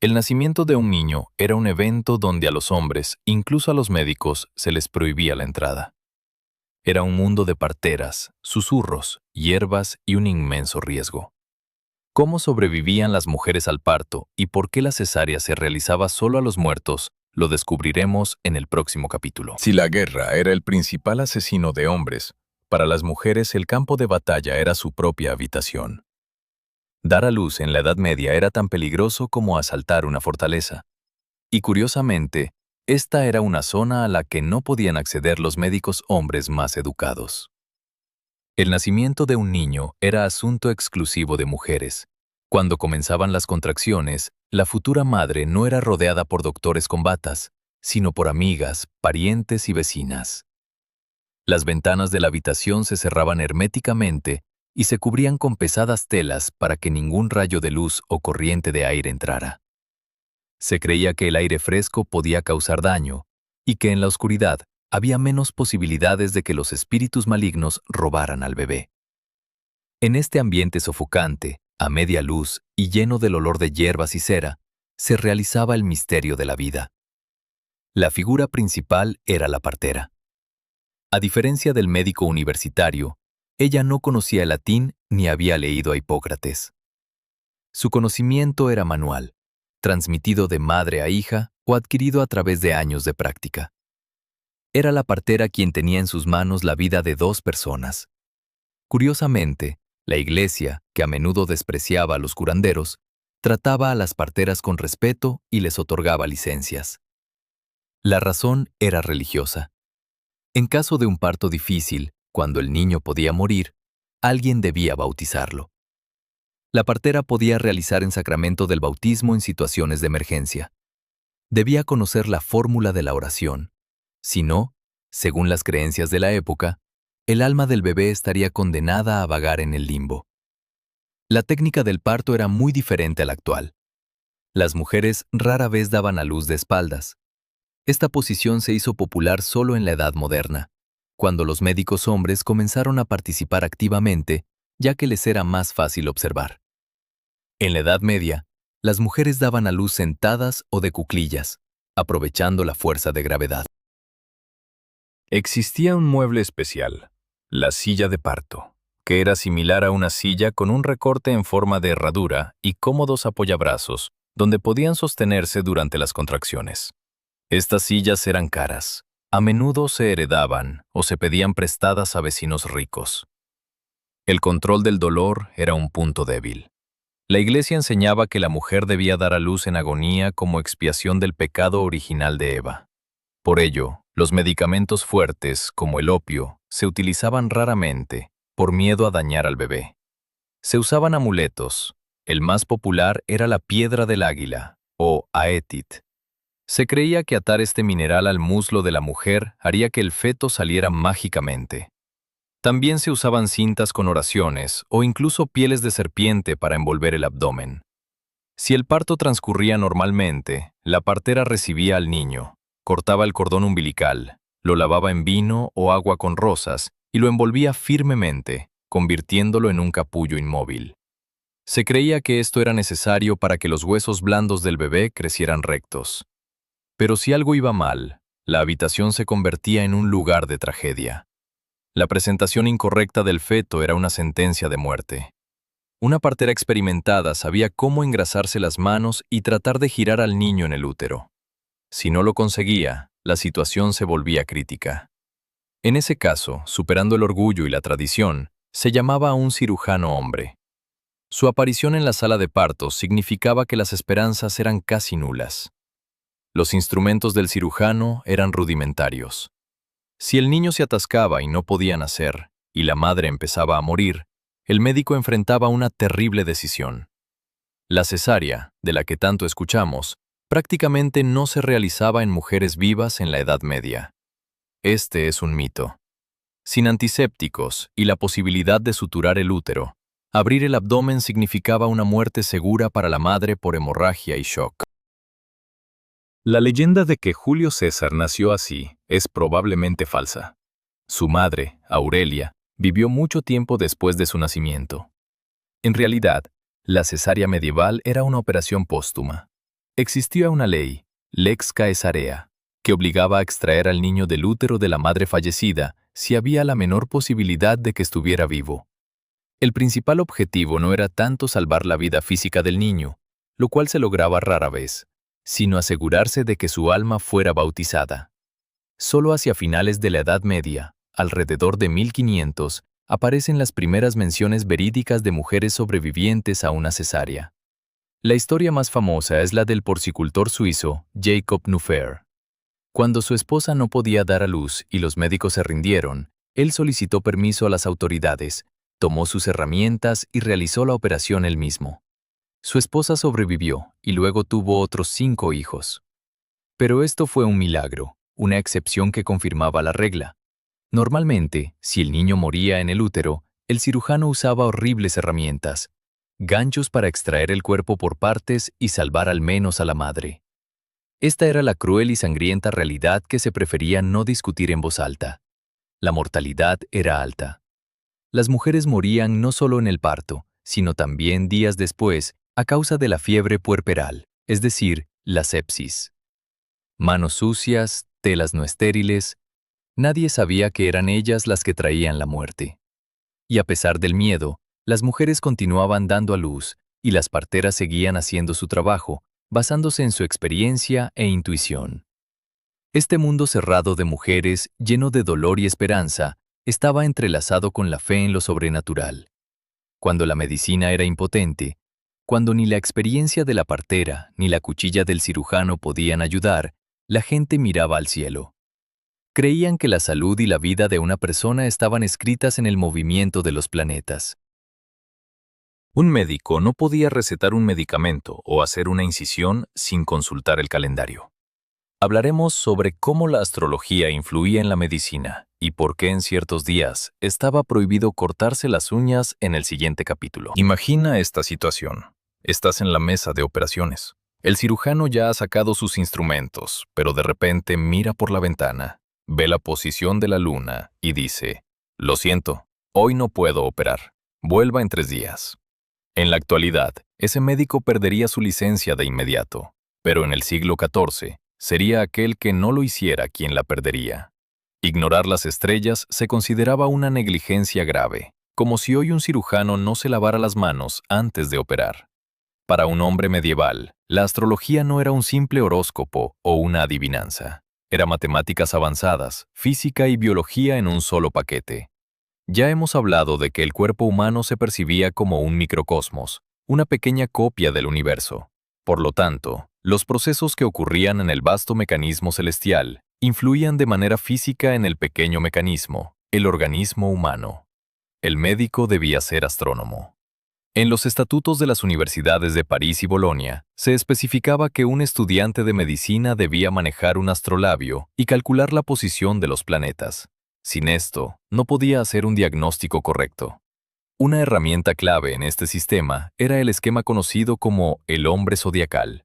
El nacimiento de un niño era un evento donde a los hombres, incluso a los médicos, se les prohibía la entrada. Era un mundo de parteras, susurros, hierbas y un inmenso riesgo. Cómo sobrevivían las mujeres al parto y por qué la cesárea se realizaba solo a los muertos, lo descubriremos en el próximo capítulo. Si la guerra era el principal asesino de hombres, para las mujeres el campo de batalla era su propia habitación. Dar a luz en la Edad Media era tan peligroso como asaltar una fortaleza. Y curiosamente, esta era una zona a la que no podían acceder los médicos hombres más educados. El nacimiento de un niño era asunto exclusivo de mujeres. Cuando comenzaban las contracciones, la futura madre no era rodeada por doctores con batas, sino por amigas, parientes y vecinas. Las ventanas de la habitación se cerraban herméticamente y se cubrían con pesadas telas para que ningún rayo de luz o corriente de aire entrara. Se creía que el aire fresco podía causar daño y que en la oscuridad había menos posibilidades de que los espíritus malignos robaran al bebé. En este ambiente sofocante, a media luz y lleno del olor de hierbas y cera, se realizaba el misterio de la vida. La figura principal era la partera. A diferencia del médico universitario, ella no conocía el latín ni había leído a Hipócrates. Su conocimiento era manual, transmitido de madre a hija o adquirido a través de años de práctica. Era la partera quien tenía en sus manos la vida de dos personas. Curiosamente, la Iglesia, que a menudo despreciaba a los curanderos, trataba a las parteras con respeto y les otorgaba licencias. La razón era religiosa. En caso de un parto difícil, cuando el niño podía morir, alguien debía bautizarlo. La partera podía realizar el sacramento del bautismo en situaciones de emergencia. Debía conocer la fórmula de la oración. Si no, según las creencias de la época, el alma del bebé estaría condenada a vagar en el limbo. La técnica del parto era muy diferente a la actual. Las mujeres rara vez daban a luz de espaldas. Esta posición se hizo popular solo en la Edad Moderna, cuando los médicos hombres comenzaron a participar activamente, ya que les era más fácil observar. En la Edad Media, las mujeres daban a luz sentadas o de cuclillas, aprovechando la fuerza de gravedad. Existía un mueble especial, la silla de parto, que era similar a una silla con un recorte en forma de herradura y cómodos apoyabrazos, donde podían sostenerse durante las contracciones. Estas sillas eran caras. A menudo se heredaban o se pedían prestadas a vecinos ricos. El control del dolor era un punto débil. La Iglesia enseñaba que la mujer debía dar a luz en agonía como expiación del pecado original de Eva. Por ello, los medicamentos fuertes, como el opio, se utilizaban raramente, por miedo a dañar al bebé. Se usaban amuletos. El más popular era la piedra del águila, o aetit. Se creía que atar este mineral al muslo de la mujer haría que el feto saliera mágicamente. También se usaban cintas con oraciones o incluso pieles de serpiente para envolver el abdomen. Si el parto transcurría normalmente, la partera recibía al niño, cortaba el cordón umbilical, lo lavaba en vino o agua con rosas y lo envolvía firmemente, convirtiéndolo en un capullo inmóvil. Se creía que esto era necesario para que los huesos blandos del bebé crecieran rectos. Pero si algo iba mal, la habitación se convertía en un lugar de tragedia. La presentación incorrecta del feto era una sentencia de muerte. Una partera experimentada sabía cómo engrasarse las manos y tratar de girar al niño en el útero. Si no lo conseguía, la situación se volvía crítica. En ese caso, superando el orgullo y la tradición, se llamaba a un cirujano hombre. Su aparición en la sala de partos significaba que las esperanzas eran casi nulas. Los instrumentos del cirujano eran rudimentarios. Si el niño se atascaba y no podía nacer, y la madre empezaba a morir, el médico enfrentaba una terrible decisión. La cesárea, de la que tanto escuchamos, prácticamente no se realizaba en mujeres vivas en la Edad Media. Este es un mito. Sin antisépticos y la posibilidad de suturar el útero, abrir el abdomen significaba una muerte segura para la madre por hemorragia y shock. La leyenda de que Julio César nació así es probablemente falsa. Su madre, Aurelia, vivió mucho tiempo después de su nacimiento. En realidad, la cesárea medieval era una operación póstuma. Existía una ley, Lex Caesarea, que obligaba a extraer al niño del útero de la madre fallecida si había la menor posibilidad de que estuviera vivo. El principal objetivo no era tanto salvar la vida física del niño, lo cual se lograba rara vez, sino asegurarse de que su alma fuera bautizada. Solo hacia finales de la Edad Media, alrededor de 1500, aparecen las primeras menciones verídicas de mujeres sobrevivientes a una cesárea. La historia más famosa es la del porcicultor suizo Jacob Neuffer. Cuando su esposa no podía dar a luz y los médicos se rindieron, él solicitó permiso a las autoridades, tomó sus herramientas y realizó la operación él mismo. Su esposa sobrevivió y luego tuvo otros 5 hijos. Pero esto fue un milagro, una excepción que confirmaba la regla. Normalmente, si el niño moría en el útero, el cirujano usaba horribles herramientas, ganchos para extraer el cuerpo por partes y salvar al menos a la madre. Esta era la cruel y sangrienta realidad que se prefería no discutir en voz alta. La mortalidad era alta. Las mujeres morían no solo en el parto, sino también días después a causa de la fiebre puerperal, es decir, la sepsis. Manos sucias, telas no estériles, nadie sabía que eran ellas las que traían la muerte. Y a pesar del miedo, las mujeres continuaban dando a luz y las parteras seguían haciendo su trabajo, basándose en su experiencia e intuición. Este mundo cerrado de mujeres, lleno de dolor y esperanza, estaba entrelazado con la fe en lo sobrenatural. Cuando la medicina era impotente, cuando ni la experiencia de la partera ni la cuchilla del cirujano podían ayudar, la gente miraba al cielo. Creían que la salud y la vida de una persona estaban escritas en el movimiento de los planetas. Un médico no podía recetar un medicamento o hacer una incisión sin consultar el calendario. Hablaremos sobre cómo la astrología influía en la medicina y por qué en ciertos días estaba prohibido cortarse las uñas en el siguiente capítulo. Imagina esta situación. Estás en la mesa de operaciones. El cirujano ya ha sacado sus instrumentos, pero de repente mira por la ventana, ve la posición de la luna y dice: «Lo siento, hoy no puedo operar. Vuelva en 3 días». En la actualidad, ese médico perdería su licencia de inmediato, pero en el siglo XIV, sería aquel que no lo hiciera quien la perdería. Ignorar las estrellas se consideraba una negligencia grave, como si hoy un cirujano no se lavara las manos antes de operar. Para un hombre medieval, la astrología no era un simple horóscopo o una adivinanza. Era matemáticas avanzadas, física y biología en un solo paquete. Ya hemos hablado de que el cuerpo humano se percibía como un microcosmos, una pequeña copia del universo. Por lo tanto, los procesos que ocurrían en el vasto mecanismo celestial influían de manera física en el pequeño mecanismo, el organismo humano. El médico debía ser astrónomo. En los estatutos de las universidades de París y Bolonia, se especificaba que un estudiante de medicina debía manejar un astrolabio y calcular la posición de los planetas. Sin esto, no podía hacer un diagnóstico correcto. Una herramienta clave en este sistema era el esquema conocido como el hombre zodiacal.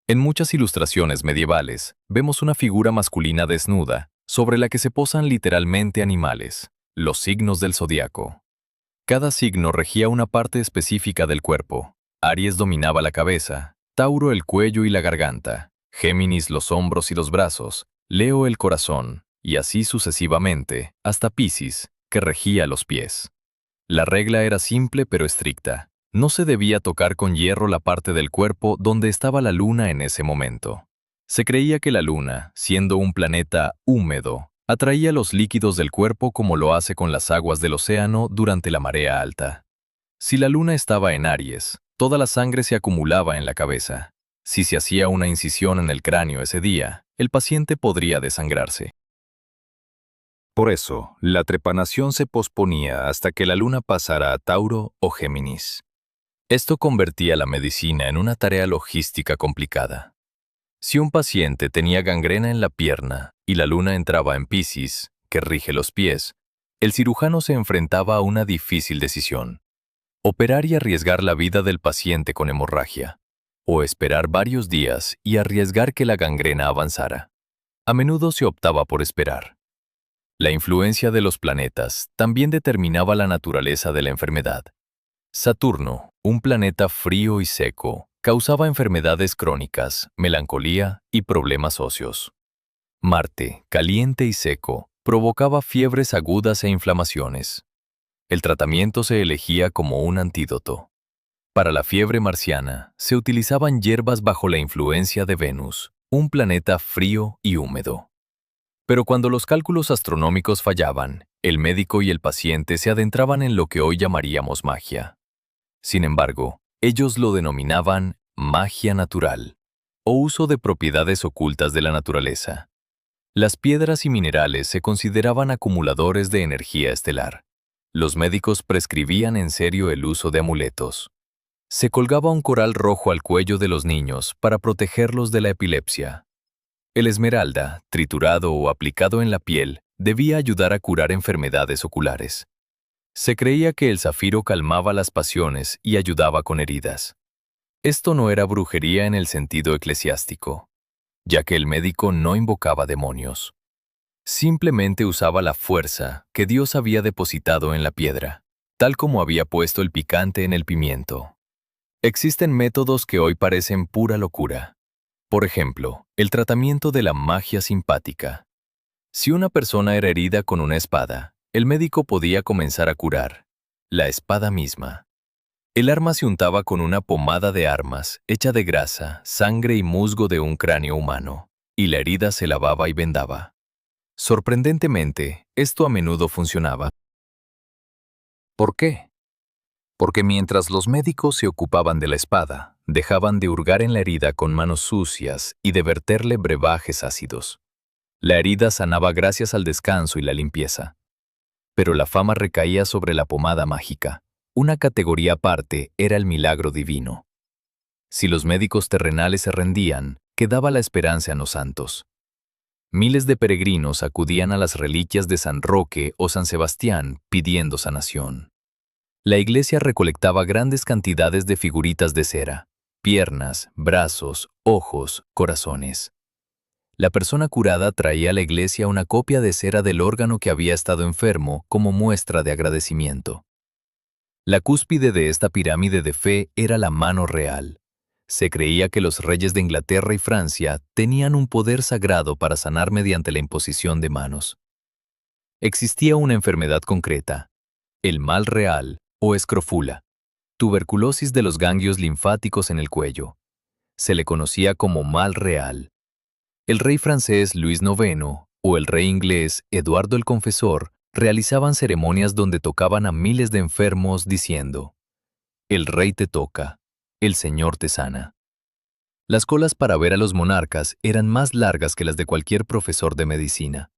En muchas ilustraciones medievales, vemos una figura masculina desnuda, sobre la que se posan literalmente animales, los signos del zodiaco. Cada signo regía una parte específica del cuerpo. Aries dominaba la cabeza, Tauro el cuello y la garganta, Géminis los hombros y los brazos, Leo el corazón, y así sucesivamente, hasta Piscis, que regía los pies. La regla era simple pero estricta. No se debía tocar con hierro la parte del cuerpo donde estaba la luna en ese momento. Se creía que la luna, siendo un planeta húmedo, atraía los líquidos del cuerpo como lo hace con las aguas del océano durante la marea alta. Si la luna estaba en Aries, toda la sangre se acumulaba en la cabeza. Si se hacía una incisión en el cráneo ese día, el paciente podría desangrarse. Por eso, la trepanación se posponía hasta que la luna pasara a Tauro o Géminis. Esto convertía la medicina en una tarea logística complicada. Si un paciente tenía gangrena en la pierna y la luna entraba en Piscis, que rige los pies, el cirujano se enfrentaba a una difícil decisión: operar y arriesgar la vida del paciente con hemorragia, o esperar varios días y arriesgar que la gangrena avanzara. A menudo se optaba por esperar. La influencia de los planetas también determinaba la naturaleza de la enfermedad. Saturno, un planeta frío y seco, causaba enfermedades crónicas, melancolía y problemas óseos. Marte, caliente y seco, provocaba fiebres agudas e inflamaciones. El tratamiento se elegía como un antídoto. Para la fiebre marciana, se utilizaban hierbas bajo la influencia de Venus, un planeta frío y húmedo. Pero cuando los cálculos astronómicos fallaban, el médico y el paciente se adentraban en lo que hoy llamaríamos magia. Sin embargo, ellos lo denominaban magia natural, o uso de propiedades ocultas de la naturaleza. Las piedras y minerales se consideraban acumuladores de energía estelar. Los médicos prescribían en serio el uso de amuletos. Se colgaba un coral rojo al cuello de los niños para protegerlos de la epilepsia. El esmeralda, triturado o aplicado en la piel, debía ayudar a curar enfermedades oculares. Se creía que el zafiro calmaba las pasiones y ayudaba con heridas. Esto no era brujería en el sentido eclesiástico, ya que el médico no invocaba demonios. Simplemente usaba la fuerza que Dios había depositado en la piedra, tal como había puesto el picante en el pimiento. Existen métodos que hoy parecen pura locura. Por ejemplo, el tratamiento de la magia simpática. Si una persona era herida con una espada, el médico podía comenzar a curar la espada misma. El arma se untaba con una pomada de armas hecha de grasa, sangre y musgo de un cráneo humano, y la herida se lavaba y vendaba. Sorprendentemente, esto a menudo funcionaba. ¿Por qué? Porque mientras los médicos se ocupaban de la espada, dejaban de hurgar en la herida con manos sucias y de verterle brebajes ácidos. La herida sanaba gracias al descanso y la limpieza. Pero la fama recaía sobre la pomada mágica. Una categoría aparte era el milagro divino. Si los médicos terrenales se rendían, quedaba la esperanza en los santos. Miles de peregrinos acudían a las reliquias de San Roque o San Sebastián pidiendo sanación. La iglesia recolectaba grandes cantidades de figuritas de cera, piernas, brazos, ojos, corazones. La persona curada traía a la iglesia una copia de cera del órgano que había estado enfermo como muestra de agradecimiento. La cúspide de esta pirámide de fe era la mano real. Se creía que los reyes de Inglaterra y Francia tenían un poder sagrado para sanar mediante la imposición de manos. Existía una enfermedad concreta, el mal real o escrofula, tuberculosis de los ganglios linfáticos en el cuello. Se le conocía como mal real. El rey francés Luis IX o el rey inglés Eduardo el Confesor realizaban ceremonias donde tocaban a miles de enfermos diciendo: «El rey te toca, el Señor te sana». Las colas para ver a los monarcas eran más largas que las de cualquier profesor de medicina.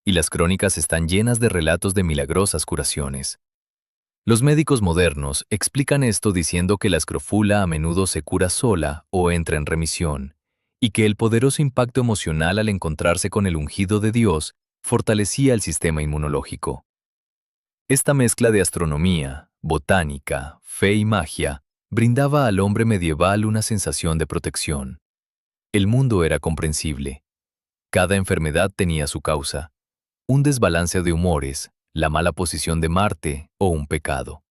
Y las crónicas están llenas de relatos de milagrosas curaciones. Los médicos modernos explican esto diciendo que la escrofula a menudo se cura sola o entra en remisión, y que el poderoso impacto emocional al encontrarse con el ungido de Dios fortalecía el sistema inmunológico. Esta mezcla de astronomía, botánica, fe y magia brindaba al hombre medieval una sensación de protección. El mundo era comprensible. Cada enfermedad tenía su causa, un desbalance de humores, la mala posición de Marte o un pecado.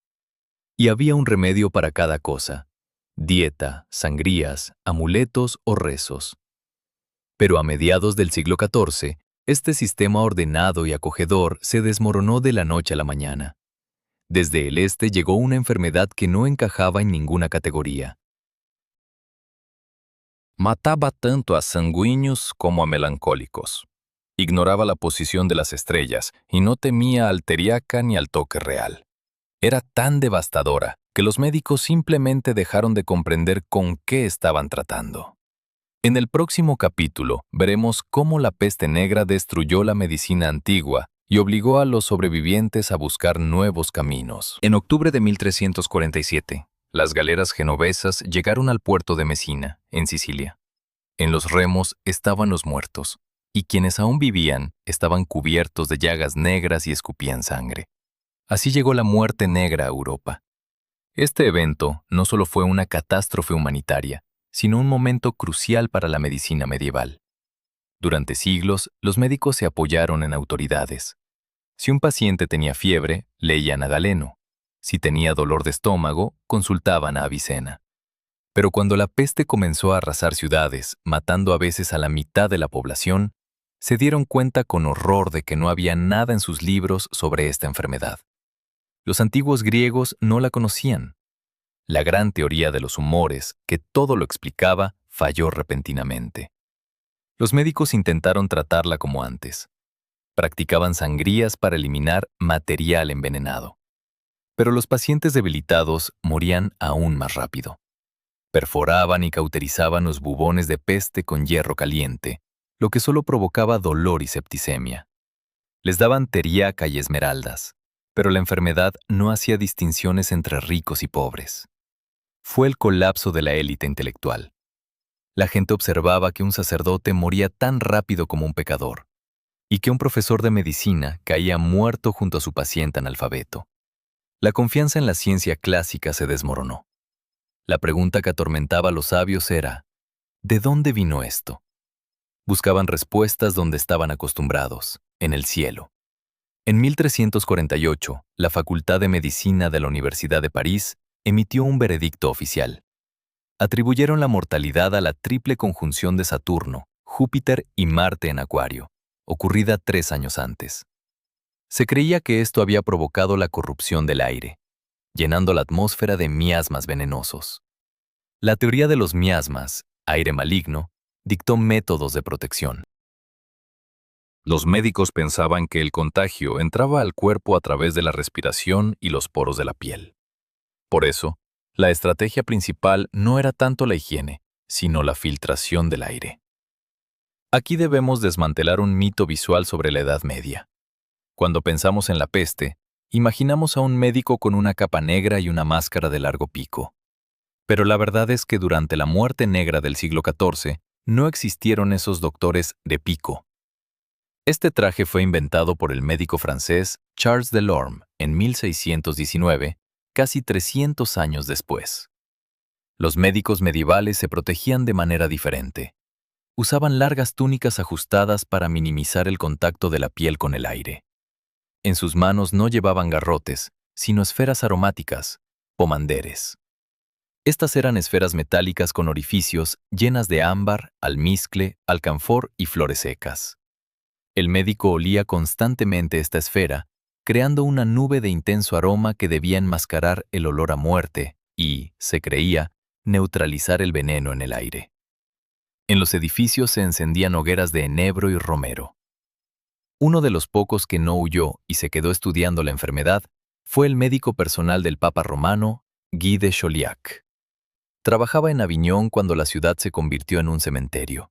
Y había un remedio para cada cosa: dieta, sangrías, amuletos o rezos. Pero a mediados del siglo XIV, este sistema ordenado y acogedor se desmoronó de la noche a la mañana. Desde el este llegó una enfermedad que no encajaba en ninguna categoría. Mataba tanto a sanguíneos como a melancólicos. Ignoraba la posición de las estrellas y no temía al teriaca ni al toque real. Era tan devastadora que los médicos simplemente dejaron de comprender con qué estaban tratando. En el próximo capítulo veremos cómo la peste negra destruyó la medicina antigua y obligó a los sobrevivientes a buscar nuevos caminos. En octubre de 1347, las galeras genovesas llegaron al puerto de Mesina, en Sicilia. En los remos estaban los muertos, y quienes aún vivían estaban cubiertos de llagas negras y escupían sangre. Así llegó la muerte negra a Europa. Este evento no solo fue una catástrofe humanitaria, sino un momento crucial para la medicina medieval. Durante siglos, los médicos se apoyaron en autoridades. Si un paciente tenía fiebre, leían a Galeno. Si tenía dolor de estómago, consultaban a Avicena. Pero cuando la peste comenzó a arrasar ciudades, matando a veces a la mitad de la población, se dieron cuenta con horror de que no había nada en sus libros sobre esta enfermedad. Los antiguos griegos no la conocían. La gran teoría de los humores, que todo lo explicaba, falló repentinamente. Los médicos intentaron tratarla como antes. Practicaban sangrías para eliminar material envenenado. Pero los pacientes debilitados morían aún más rápido. Perforaban y cauterizaban los bubones de peste con hierro caliente, lo que solo provocaba dolor y septicemia. Les daban teriaca y esmeraldas, pero la enfermedad no hacía distinciones entre ricos y pobres. Fue el colapso de la élite intelectual. La gente observaba que un sacerdote moría tan rápido como un pecador, y que un profesor de medicina caía muerto junto a su paciente analfabeto. La confianza en la ciencia clásica se desmoronó. La pregunta que atormentaba a los sabios era: ¿de dónde vino esto? Buscaban respuestas donde estaban acostumbrados, en el cielo. En 1348, la Facultad de Medicina de la Universidad de París emitió un veredicto oficial. Atribuyeron la mortalidad a la triple conjunción de Saturno, Júpiter y Marte en Acuario, ocurrida 3 años antes. Se creía que esto había provocado la corrupción del aire, llenando la atmósfera de miasmas venenosos. La teoría de los miasmas, aire maligno, dictó métodos de protección. Los médicos pensaban que el contagio entraba al cuerpo a través de la respiración y los poros de la piel. Por eso, la estrategia principal no era tanto la higiene, sino la filtración del aire. Aquí debemos desmantelar un mito visual sobre la Edad Media. Cuando pensamos en la peste, imaginamos a un médico con una capa negra y una máscara de largo pico. Pero la verdad es que durante la muerte negra del siglo XIV, no existieron esos doctores de pico. Este traje fue inventado por el médico francés Charles Delorme en 1619, casi 300 años después. Los médicos medievales se protegían de manera diferente. Usaban largas túnicas ajustadas para minimizar el contacto de la piel con el aire. En sus manos no llevaban garrotes, sino esferas aromáticas, pomanderes. Estas eran esferas metálicas con orificios llenas de ámbar, almizcle, alcanfor y flores secas. El médico olía constantemente esta esfera, creando una nube de intenso aroma que debía enmascarar el olor a muerte y, se creía, neutralizar el veneno en el aire. En los edificios se encendían hogueras de enebro y romero. Uno de los pocos que no huyó y se quedó estudiando la enfermedad fue el médico personal del Papa romano, Guy de Chauliac. Trabajaba en Aviñón cuando la ciudad se convirtió en un cementerio.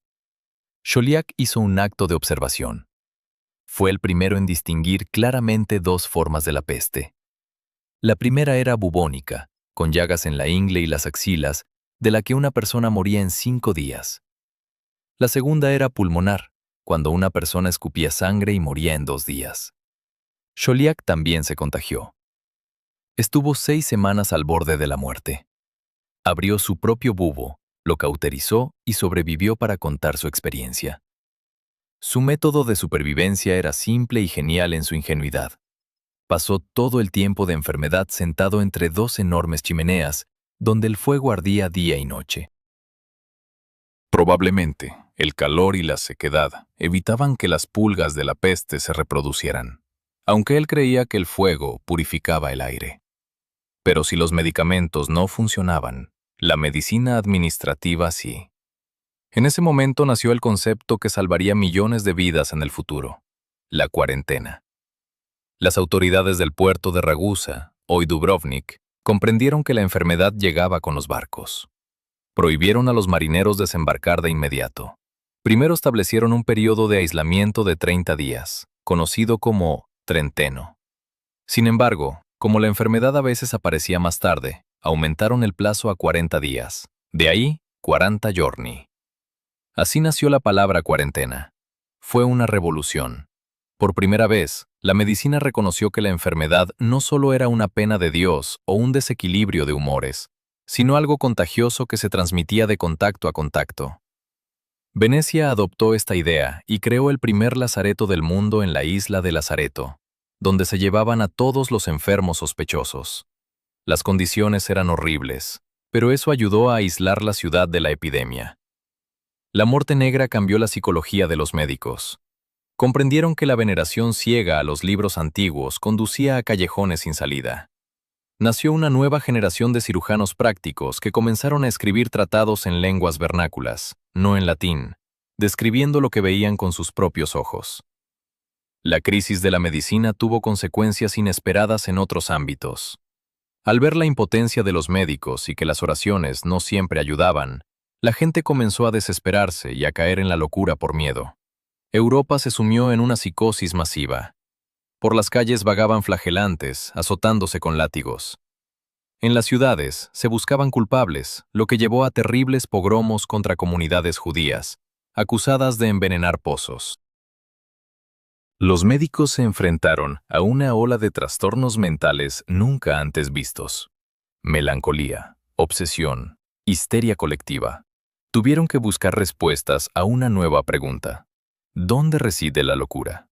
Chauliac hizo un acto de observación. Fue el primero en distinguir claramente 2 formas de la peste. La primera era bubónica, con llagas en la ingle y las axilas, de la que una persona moría en 5 días. La segunda era pulmonar, cuando una persona escupía sangre y moría en 2 días. Chauliac también se contagió. Estuvo 6 semanas al borde de la muerte. Abrió su propio bubo, lo cauterizó y sobrevivió para contar su experiencia. Su método de supervivencia era simple y genial en su ingenuidad. Pasó todo el tiempo de enfermedad sentado entre 2 enormes chimeneas, donde el fuego ardía día y noche. Probablemente, el calor y la sequedad evitaban que las pulgas de la peste se reproducieran, aunque él creía que el fuego purificaba el aire. Pero si los medicamentos no funcionaban, la medicina administrativa sí. En ese momento nació el concepto que salvaría millones de vidas en el futuro: la cuarentena. Las autoridades del puerto de Ragusa, hoy Dubrovnik, comprendieron que la enfermedad llegaba con los barcos. Prohibieron a los marineros desembarcar de inmediato. Primero establecieron un periodo de aislamiento de 30 días, conocido como trenteno. Sin embargo, como la enfermedad a veces aparecía más tarde, aumentaron el plazo a 40 días. De ahí, 40 giorni. Así nació la palabra cuarentena. Fue una revolución. Por primera vez, la medicina reconoció que la enfermedad no solo era una pena de Dios o un desequilibrio de humores, sino algo contagioso que se transmitía de contacto a contacto. Venecia adoptó esta idea y creó el primer lazareto del mundo en la isla de Lazareto, donde se llevaban a todos los enfermos sospechosos. Las condiciones eran horribles, pero eso ayudó a aislar la ciudad de la epidemia. La muerte negra cambió la psicología de los médicos. Comprendieron que la veneración ciega a los libros antiguos conducía a callejones sin salida. Nació una nueva generación de cirujanos prácticos que comenzaron a escribir tratados en lenguas vernáculas, no en latín, describiendo lo que veían con sus propios ojos. La crisis de la medicina tuvo consecuencias inesperadas en otros ámbitos. Al ver la impotencia de los médicos y que las oraciones no siempre ayudaban, la gente comenzó a desesperarse y a caer en la locura por miedo. Europa se sumió en una psicosis masiva. Por las calles vagaban flagelantes, azotándose con látigos. En las ciudades se buscaban culpables, lo que llevó a terribles pogromos contra comunidades judías, acusadas de envenenar pozos. Los médicos se enfrentaron a una ola de trastornos mentales nunca antes vistos. Melancolía, obsesión, histeria colectiva. Tuvieron que buscar respuestas a una nueva pregunta: ¿dónde reside la locura?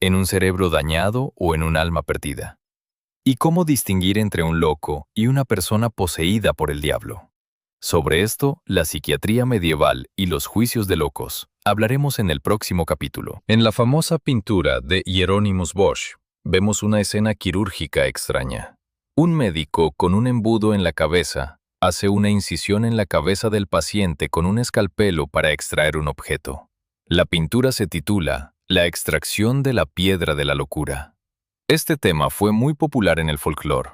¿En un cerebro dañado o en un alma perdida? ¿Y cómo distinguir entre un loco y una persona poseída por el diablo? Sobre esto, la psiquiatría medieval y los juicios de locos, hablaremos en el próximo capítulo. En la famosa pintura de Hieronymus Bosch, vemos una escena quirúrgica extraña. Un médico con un embudo en la cabeza hace una incisión en la cabeza del paciente con un escalpelo para extraer un objeto. La pintura se titula La extracción de la piedra de la locura. Este tema fue muy popular en el folclore.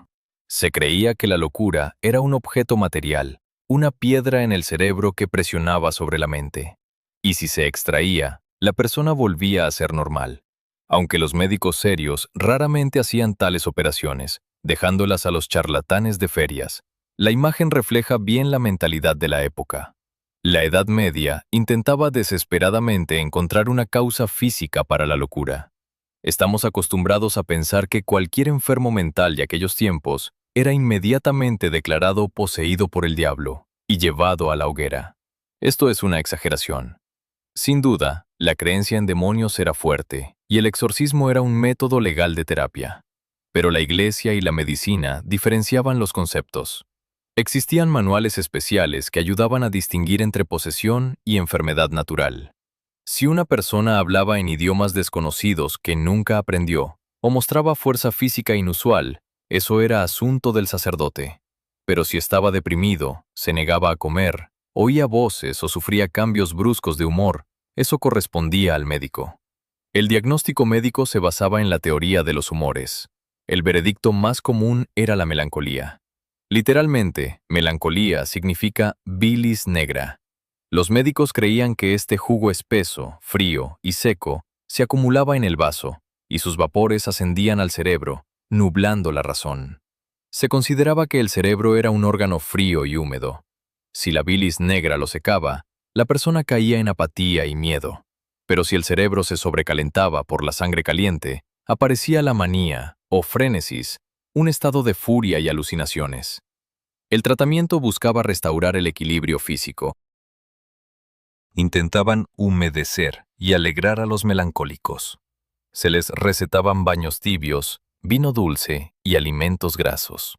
Se creía que la locura era un objeto material, una piedra en el cerebro que presionaba sobre la mente. Y si se extraía, la persona volvía a ser normal. Aunque los médicos serios raramente hacían tales operaciones, dejándolas a los charlatanes de ferias, la imagen refleja bien la mentalidad de la época. La Edad Media intentaba desesperadamente encontrar una causa física para la locura. Estamos acostumbrados a pensar que cualquier enfermo mental de aquellos tiempos era inmediatamente declarado poseído por el diablo y llevado a la hoguera. Esto es una exageración. Sin duda, la creencia en demonios era fuerte y el exorcismo era un método legal de terapia. Pero la Iglesia y la medicina diferenciaban los conceptos. Existían manuales especiales que ayudaban a distinguir entre posesión y enfermedad natural. Si una persona hablaba en idiomas desconocidos que nunca aprendió o mostraba fuerza física inusual, eso era asunto del sacerdote. Pero si estaba deprimido, se negaba a comer, oía voces o sufría cambios bruscos de humor, eso correspondía al médico. El diagnóstico médico se basaba en la teoría de los humores. El veredicto más común era la melancolía. Literalmente, melancolía significa bilis negra. Los médicos creían que este jugo espeso, frío y seco se acumulaba en el vaso y sus vapores ascendían al cerebro, nublando la razón. Se consideraba que el cerebro era un órgano frío y húmedo. Si la bilis negra lo secaba, la persona caía en apatía y miedo. Pero si el cerebro se sobrecalentaba por la sangre caliente, aparecía la manía o frénesis, un estado de furia y alucinaciones. El tratamiento buscaba restaurar el equilibrio físico. Intentaban humedecer y alegrar a los melancólicos. Se les recetaban baños tibios, vino dulce y alimentos grasos.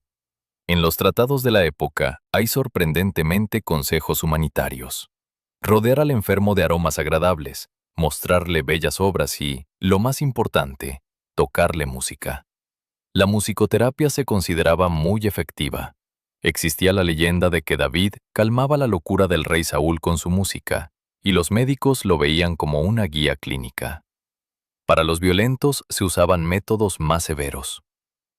En los tratados de la época hay sorprendentemente consejos humanitarios. Rodear al enfermo de aromas agradables, mostrarle bellas obras y, lo más importante, tocarle música. La musicoterapia se consideraba muy efectiva. Existía la leyenda de que David calmaba la locura del rey Saúl con su música, y los médicos lo veían como una guía clínica. Para los violentos se usaban métodos más severos.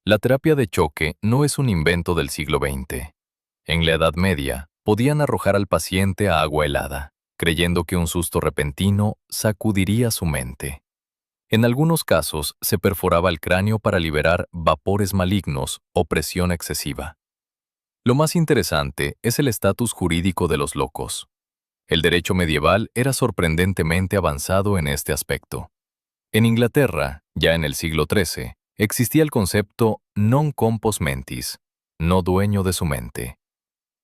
La terapia de choque no es un invento del siglo XX. En la Edad Media, podían arrojar al paciente a agua helada, creyendo que un susto repentino sacudiría su mente. En algunos casos, se perforaba el cráneo para liberar vapores malignos o presión excesiva. Lo más interesante es el estatus jurídico de los locos. El derecho medieval era sorprendentemente avanzado en este aspecto. En Inglaterra, ya en el siglo XIII, existía el concepto non compos mentis, no dueño de su mente.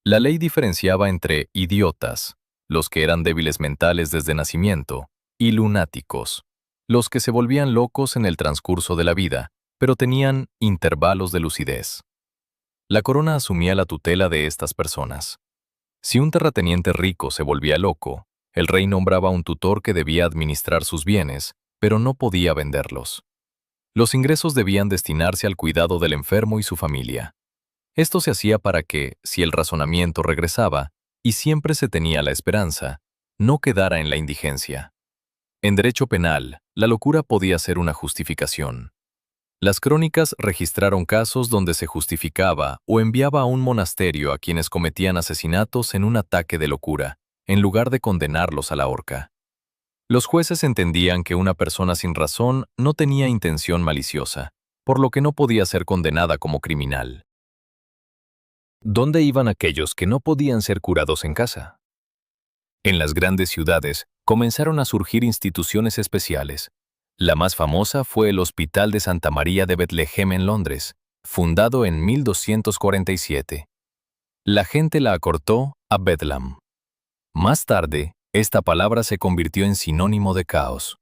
La ley diferenciaba entre idiotas, los que eran débiles mentales desde nacimiento, y lunáticos, los que se volvían locos en el transcurso de la vida, pero tenían intervalos de lucidez. La corona asumía la tutela de estas personas. Si un terrateniente rico se volvía loco, el rey nombraba un tutor que debía administrar sus bienes, pero no podía venderlos. Los ingresos debían destinarse al cuidado del enfermo y su familia. Esto se hacía para que, si el razonamiento regresaba, y siempre se tenía la esperanza, no quedara en la indigencia. En derecho penal, la locura podía ser una justificación. Las crónicas registraron casos donde se justificaba o enviaba a un monasterio a quienes cometían asesinatos en un ataque de locura, en lugar de condenarlos a la horca. Los jueces entendían que una persona sin razón no tenía intención maliciosa, por lo que no podía ser condenada como criminal. ¿Dónde iban aquellos que no podían ser curados en casa? En las grandes ciudades comenzaron a surgir instituciones especiales. La más famosa fue el Hospital de Santa María de Betlehem en Londres, fundado en 1247. La gente la acortó a Bedlam. Más tarde, esta palabra se convirtió en sinónimo de caos.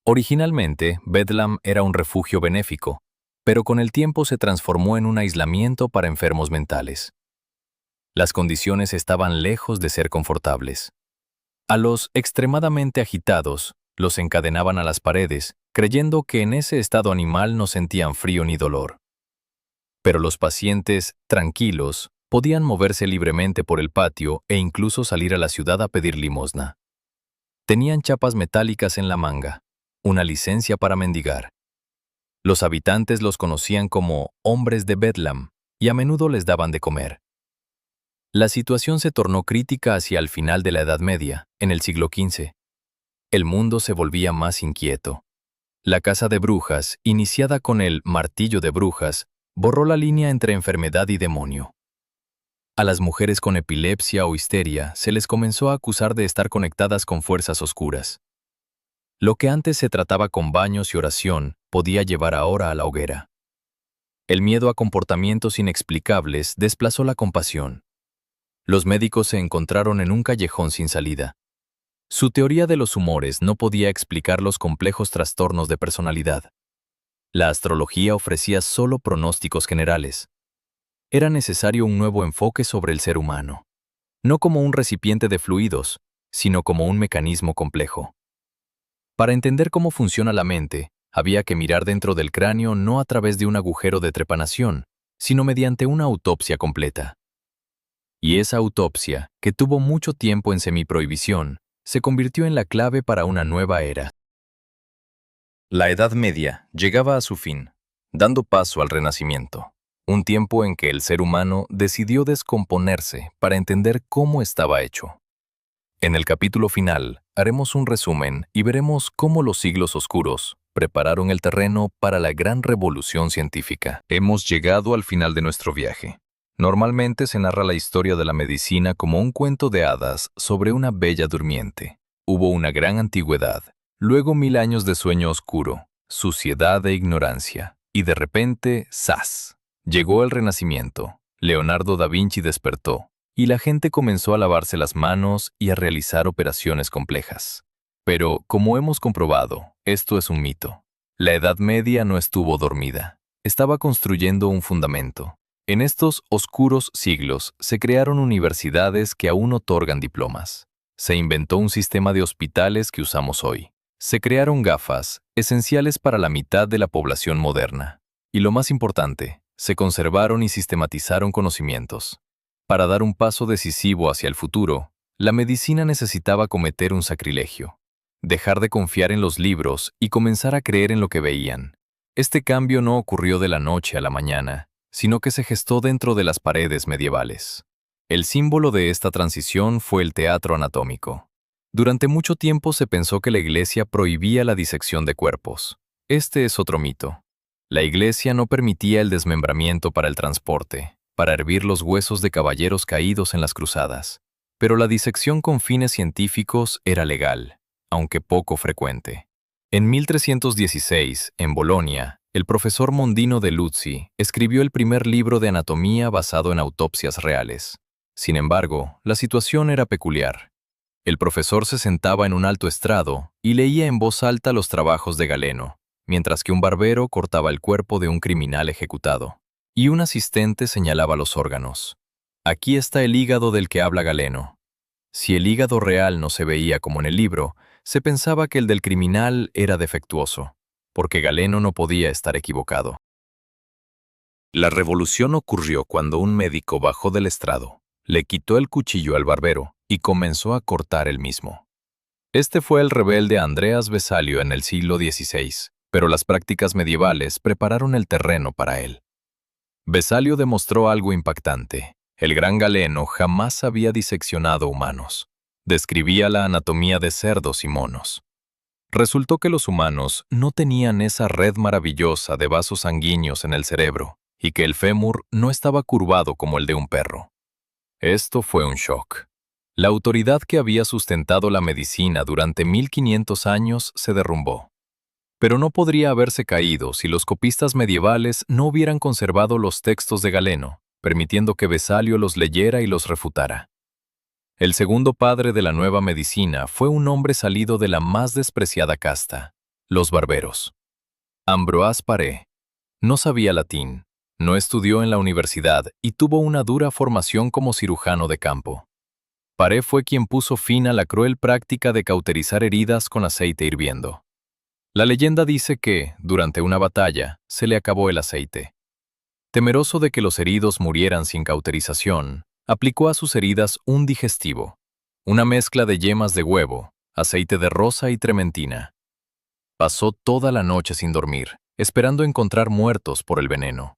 Originalmente, Bedlam era un refugio benéfico, pero con el tiempo se transformó en un aislamiento para enfermos mentales. Las condiciones estaban lejos de ser confortables. A los extremadamente agitados, los encadenaban a las paredes, creyendo que en ese estado animal no sentían frío ni dolor. Pero los pacientes, tranquilos, podían moverse libremente por el patio e incluso salir a la ciudad a pedir limosna. Tenían chapas metálicas en la manga, una licencia para mendigar. Los habitantes los conocían como hombres de Bedlam y a menudo les daban de comer. La situación se tornó crítica hacia el final de la Edad Media, en el siglo XV. El mundo se volvía más inquieto. La caza de brujas, iniciada con el martillo de brujas, borró la línea entre enfermedad y demonio. A las mujeres con epilepsia o histeria se les comenzó a acusar de estar conectadas con fuerzas oscuras. Lo que antes se trataba con baños y oración podía llevar ahora a la hoguera. El miedo a comportamientos inexplicables desplazó la compasión. Los médicos se encontraron en un callejón sin salida. Su teoría de los humores no podía explicar los complejos trastornos de personalidad. La astrología ofrecía solo pronósticos generales. Era necesario un nuevo enfoque sobre el ser humano, no como un recipiente de fluidos, sino como un mecanismo complejo. Para entender cómo funciona la mente, había que mirar dentro del cráneo no a través de un agujero de trepanación, sino mediante una autopsia completa. Y esa autopsia, que tuvo mucho tiempo en semiprohibición, se convirtió en la clave para una nueva era. La Edad Media llegaba a su fin, dando paso al Renacimiento, un tiempo en que el ser humano decidió descomponerse para entender cómo estaba hecho. En el capítulo final, haremos un resumen y veremos cómo los siglos oscuros prepararon el terreno para la gran revolución científica. Hemos llegado al final de nuestro viaje. Normalmente se narra la historia de la medicina como un cuento de hadas sobre una bella durmiente. Hubo una gran antigüedad, luego 1000 años de sueño oscuro, suciedad e ignorancia, y de repente, ¡zas! Llegó el Renacimiento. Leonardo da Vinci despertó, y la gente comenzó a lavarse las manos y a realizar operaciones complejas. Pero, como hemos comprobado, esto es un mito. La Edad Media no estuvo dormida. Estaba construyendo un fundamento. En estos oscuros siglos se crearon universidades que aún otorgan diplomas. Se inventó un sistema de hospitales que usamos hoy. Se crearon gafas, esenciales para la mitad de la población moderna. Y lo más importante, se conservaron y sistematizaron conocimientos. Para dar un paso decisivo hacia el futuro, la medicina necesitaba cometer un sacrilegio. Dejar de confiar en los libros y comenzar a creer en lo que veían. Este cambio no ocurrió de la noche a la mañana, sino que se gestó dentro de las paredes medievales. El símbolo de esta transición fue el teatro anatómico. Durante mucho tiempo se pensó que la Iglesia prohibía la disección de cuerpos. Este es otro mito. La Iglesia no permitía el desmembramiento para el transporte, para hervir los huesos de caballeros caídos en las cruzadas. Pero la disección con fines científicos era legal, aunque poco frecuente. En 1316, en Bolonia, el profesor Mondino de Luzzi escribió el primer libro de anatomía basado en autopsias reales. Sin embargo, la situación era peculiar. El profesor se sentaba en un alto estrado y leía en voz alta los trabajos de Galeno, mientras que un barbero cortaba el cuerpo de un criminal ejecutado, y un asistente señalaba los órganos. Aquí está el hígado del que habla Galeno. Si el hígado real no se veía como en el libro, se pensaba que el del criminal era defectuoso, porque Galeno no podía estar equivocado. La revolución ocurrió cuando un médico bajó del estrado, le quitó el cuchillo al barbero y comenzó a cortar él mismo. Este fue el rebelde Andreas Vesalio en el siglo XVI, pero las prácticas medievales prepararon el terreno para él. Vesalio demostró algo impactante. El gran Galeno jamás había diseccionado humanos. Describía la anatomía de cerdos y monos. Resultó que los humanos no tenían esa red maravillosa de vasos sanguíneos en el cerebro y que el fémur no estaba curvado como el de un perro. Esto fue un shock. La autoridad que había sustentado la medicina durante 1500 años se derrumbó. Pero no podría haberse caído si los copistas medievales no hubieran conservado los textos de Galeno, permitiendo que Vesalio los leyera y los refutara. El segundo padre de la nueva medicina fue un hombre salido de la más despreciada casta, los barberos. Ambroise Paré. No sabía latín, no estudió en la universidad y tuvo una dura formación como cirujano de campo. Paré fue quien puso fin a la cruel práctica de cauterizar heridas con aceite hirviendo. La leyenda dice que, durante una batalla, se le acabó el aceite. Temeroso de que los heridos murieran sin cauterización, aplicó a sus heridas un digestivo, una mezcla de yemas de huevo, aceite de rosa y trementina. Pasó toda la noche sin dormir, esperando encontrar muertos por el veneno.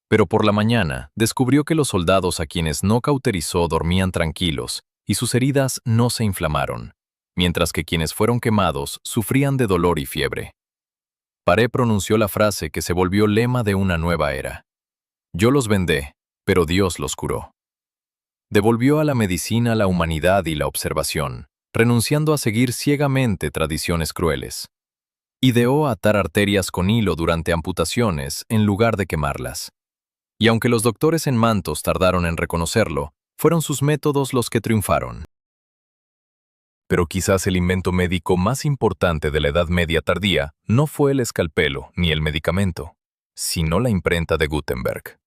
Pero por la mañana descubrió que los soldados a quienes no cauterizó dormían tranquilos y sus heridas no se inflamaron, mientras que quienes fueron quemados sufrían de dolor y fiebre. Paré pronunció la frase que se volvió lema de una nueva era. Yo los vendé, pero Dios los curó. Devolvió a la medicina la humanidad y la observación, renunciando a seguir ciegamente tradiciones crueles. Ideó atar arterias con hilo durante amputaciones en lugar de quemarlas. Y aunque los doctores en mantos tardaron en reconocerlo, fueron sus métodos los que triunfaron. Pero quizás el invento médico más importante de la Edad Media tardía no fue el escalpelo ni el medicamento, sino la imprenta de Gutenberg.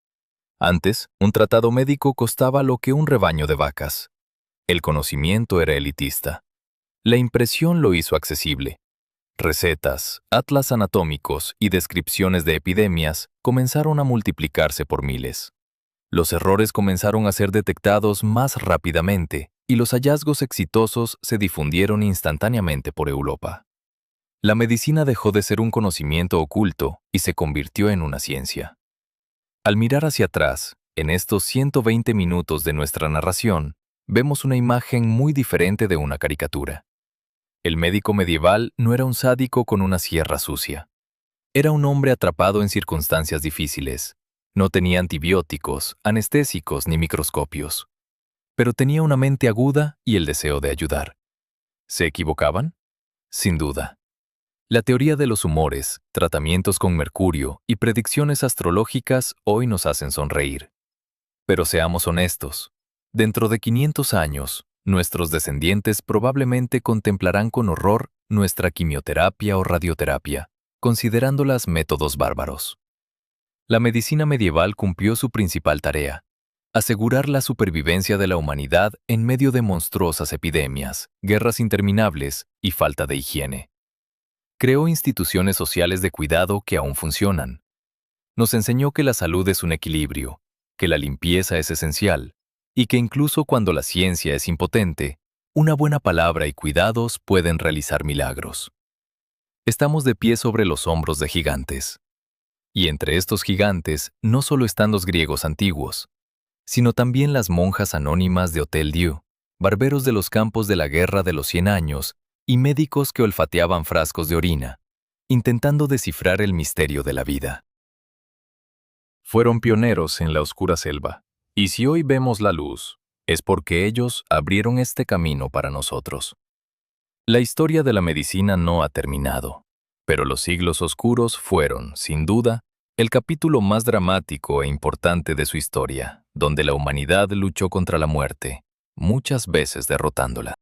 Antes, un tratado médico costaba lo que un rebaño de vacas. El conocimiento era elitista. La impresión lo hizo accesible. Recetas, atlas anatómicos y descripciones de epidemias comenzaron a multiplicarse por miles. Los errores comenzaron a ser detectados más rápidamente y los hallazgos exitosos se difundieron instantáneamente por Europa. La medicina dejó de ser un conocimiento oculto y se convirtió en una ciencia. Al mirar hacia atrás, en estos 120 minutos de nuestra narración, vemos una imagen muy diferente de una caricatura. El médico medieval no era un sádico con una sierra sucia. Era un hombre atrapado en circunstancias difíciles. No tenía antibióticos, anestésicos ni microscopios. Pero tenía una mente aguda y el deseo de ayudar. ¿Se equivocaban? Sin duda. La teoría de los humores, tratamientos con mercurio y predicciones astrológicas hoy nos hacen sonreír. Pero seamos honestos, dentro de 500 años, nuestros descendientes probablemente contemplarán con horror nuestra quimioterapia o radioterapia, considerándolas métodos bárbaros. La medicina medieval cumplió su principal tarea: asegurar la supervivencia de la humanidad en medio de monstruosas epidemias, guerras interminables y falta de higiene. Creó instituciones sociales de cuidado que aún funcionan. Nos enseñó que la salud es un equilibrio, que la limpieza es esencial, y que incluso cuando la ciencia es impotente, una buena palabra y cuidados pueden realizar milagros. Estamos de pie sobre los hombros de gigantes. Y entre estos gigantes no solo están los griegos antiguos, sino también las monjas anónimas de Hotel Dieu, barberos de los campos de la Guerra de los 100 años y médicos que olfateaban frascos de orina, intentando descifrar el misterio de la vida. Fueron pioneros en la oscura selva, y si hoy vemos la luz, es porque ellos abrieron este camino para nosotros. La historia de la medicina no ha terminado, pero los siglos oscuros fueron, sin duda, el capítulo más dramático e importante de su historia, donde la humanidad luchó contra la muerte, muchas veces derrotándola.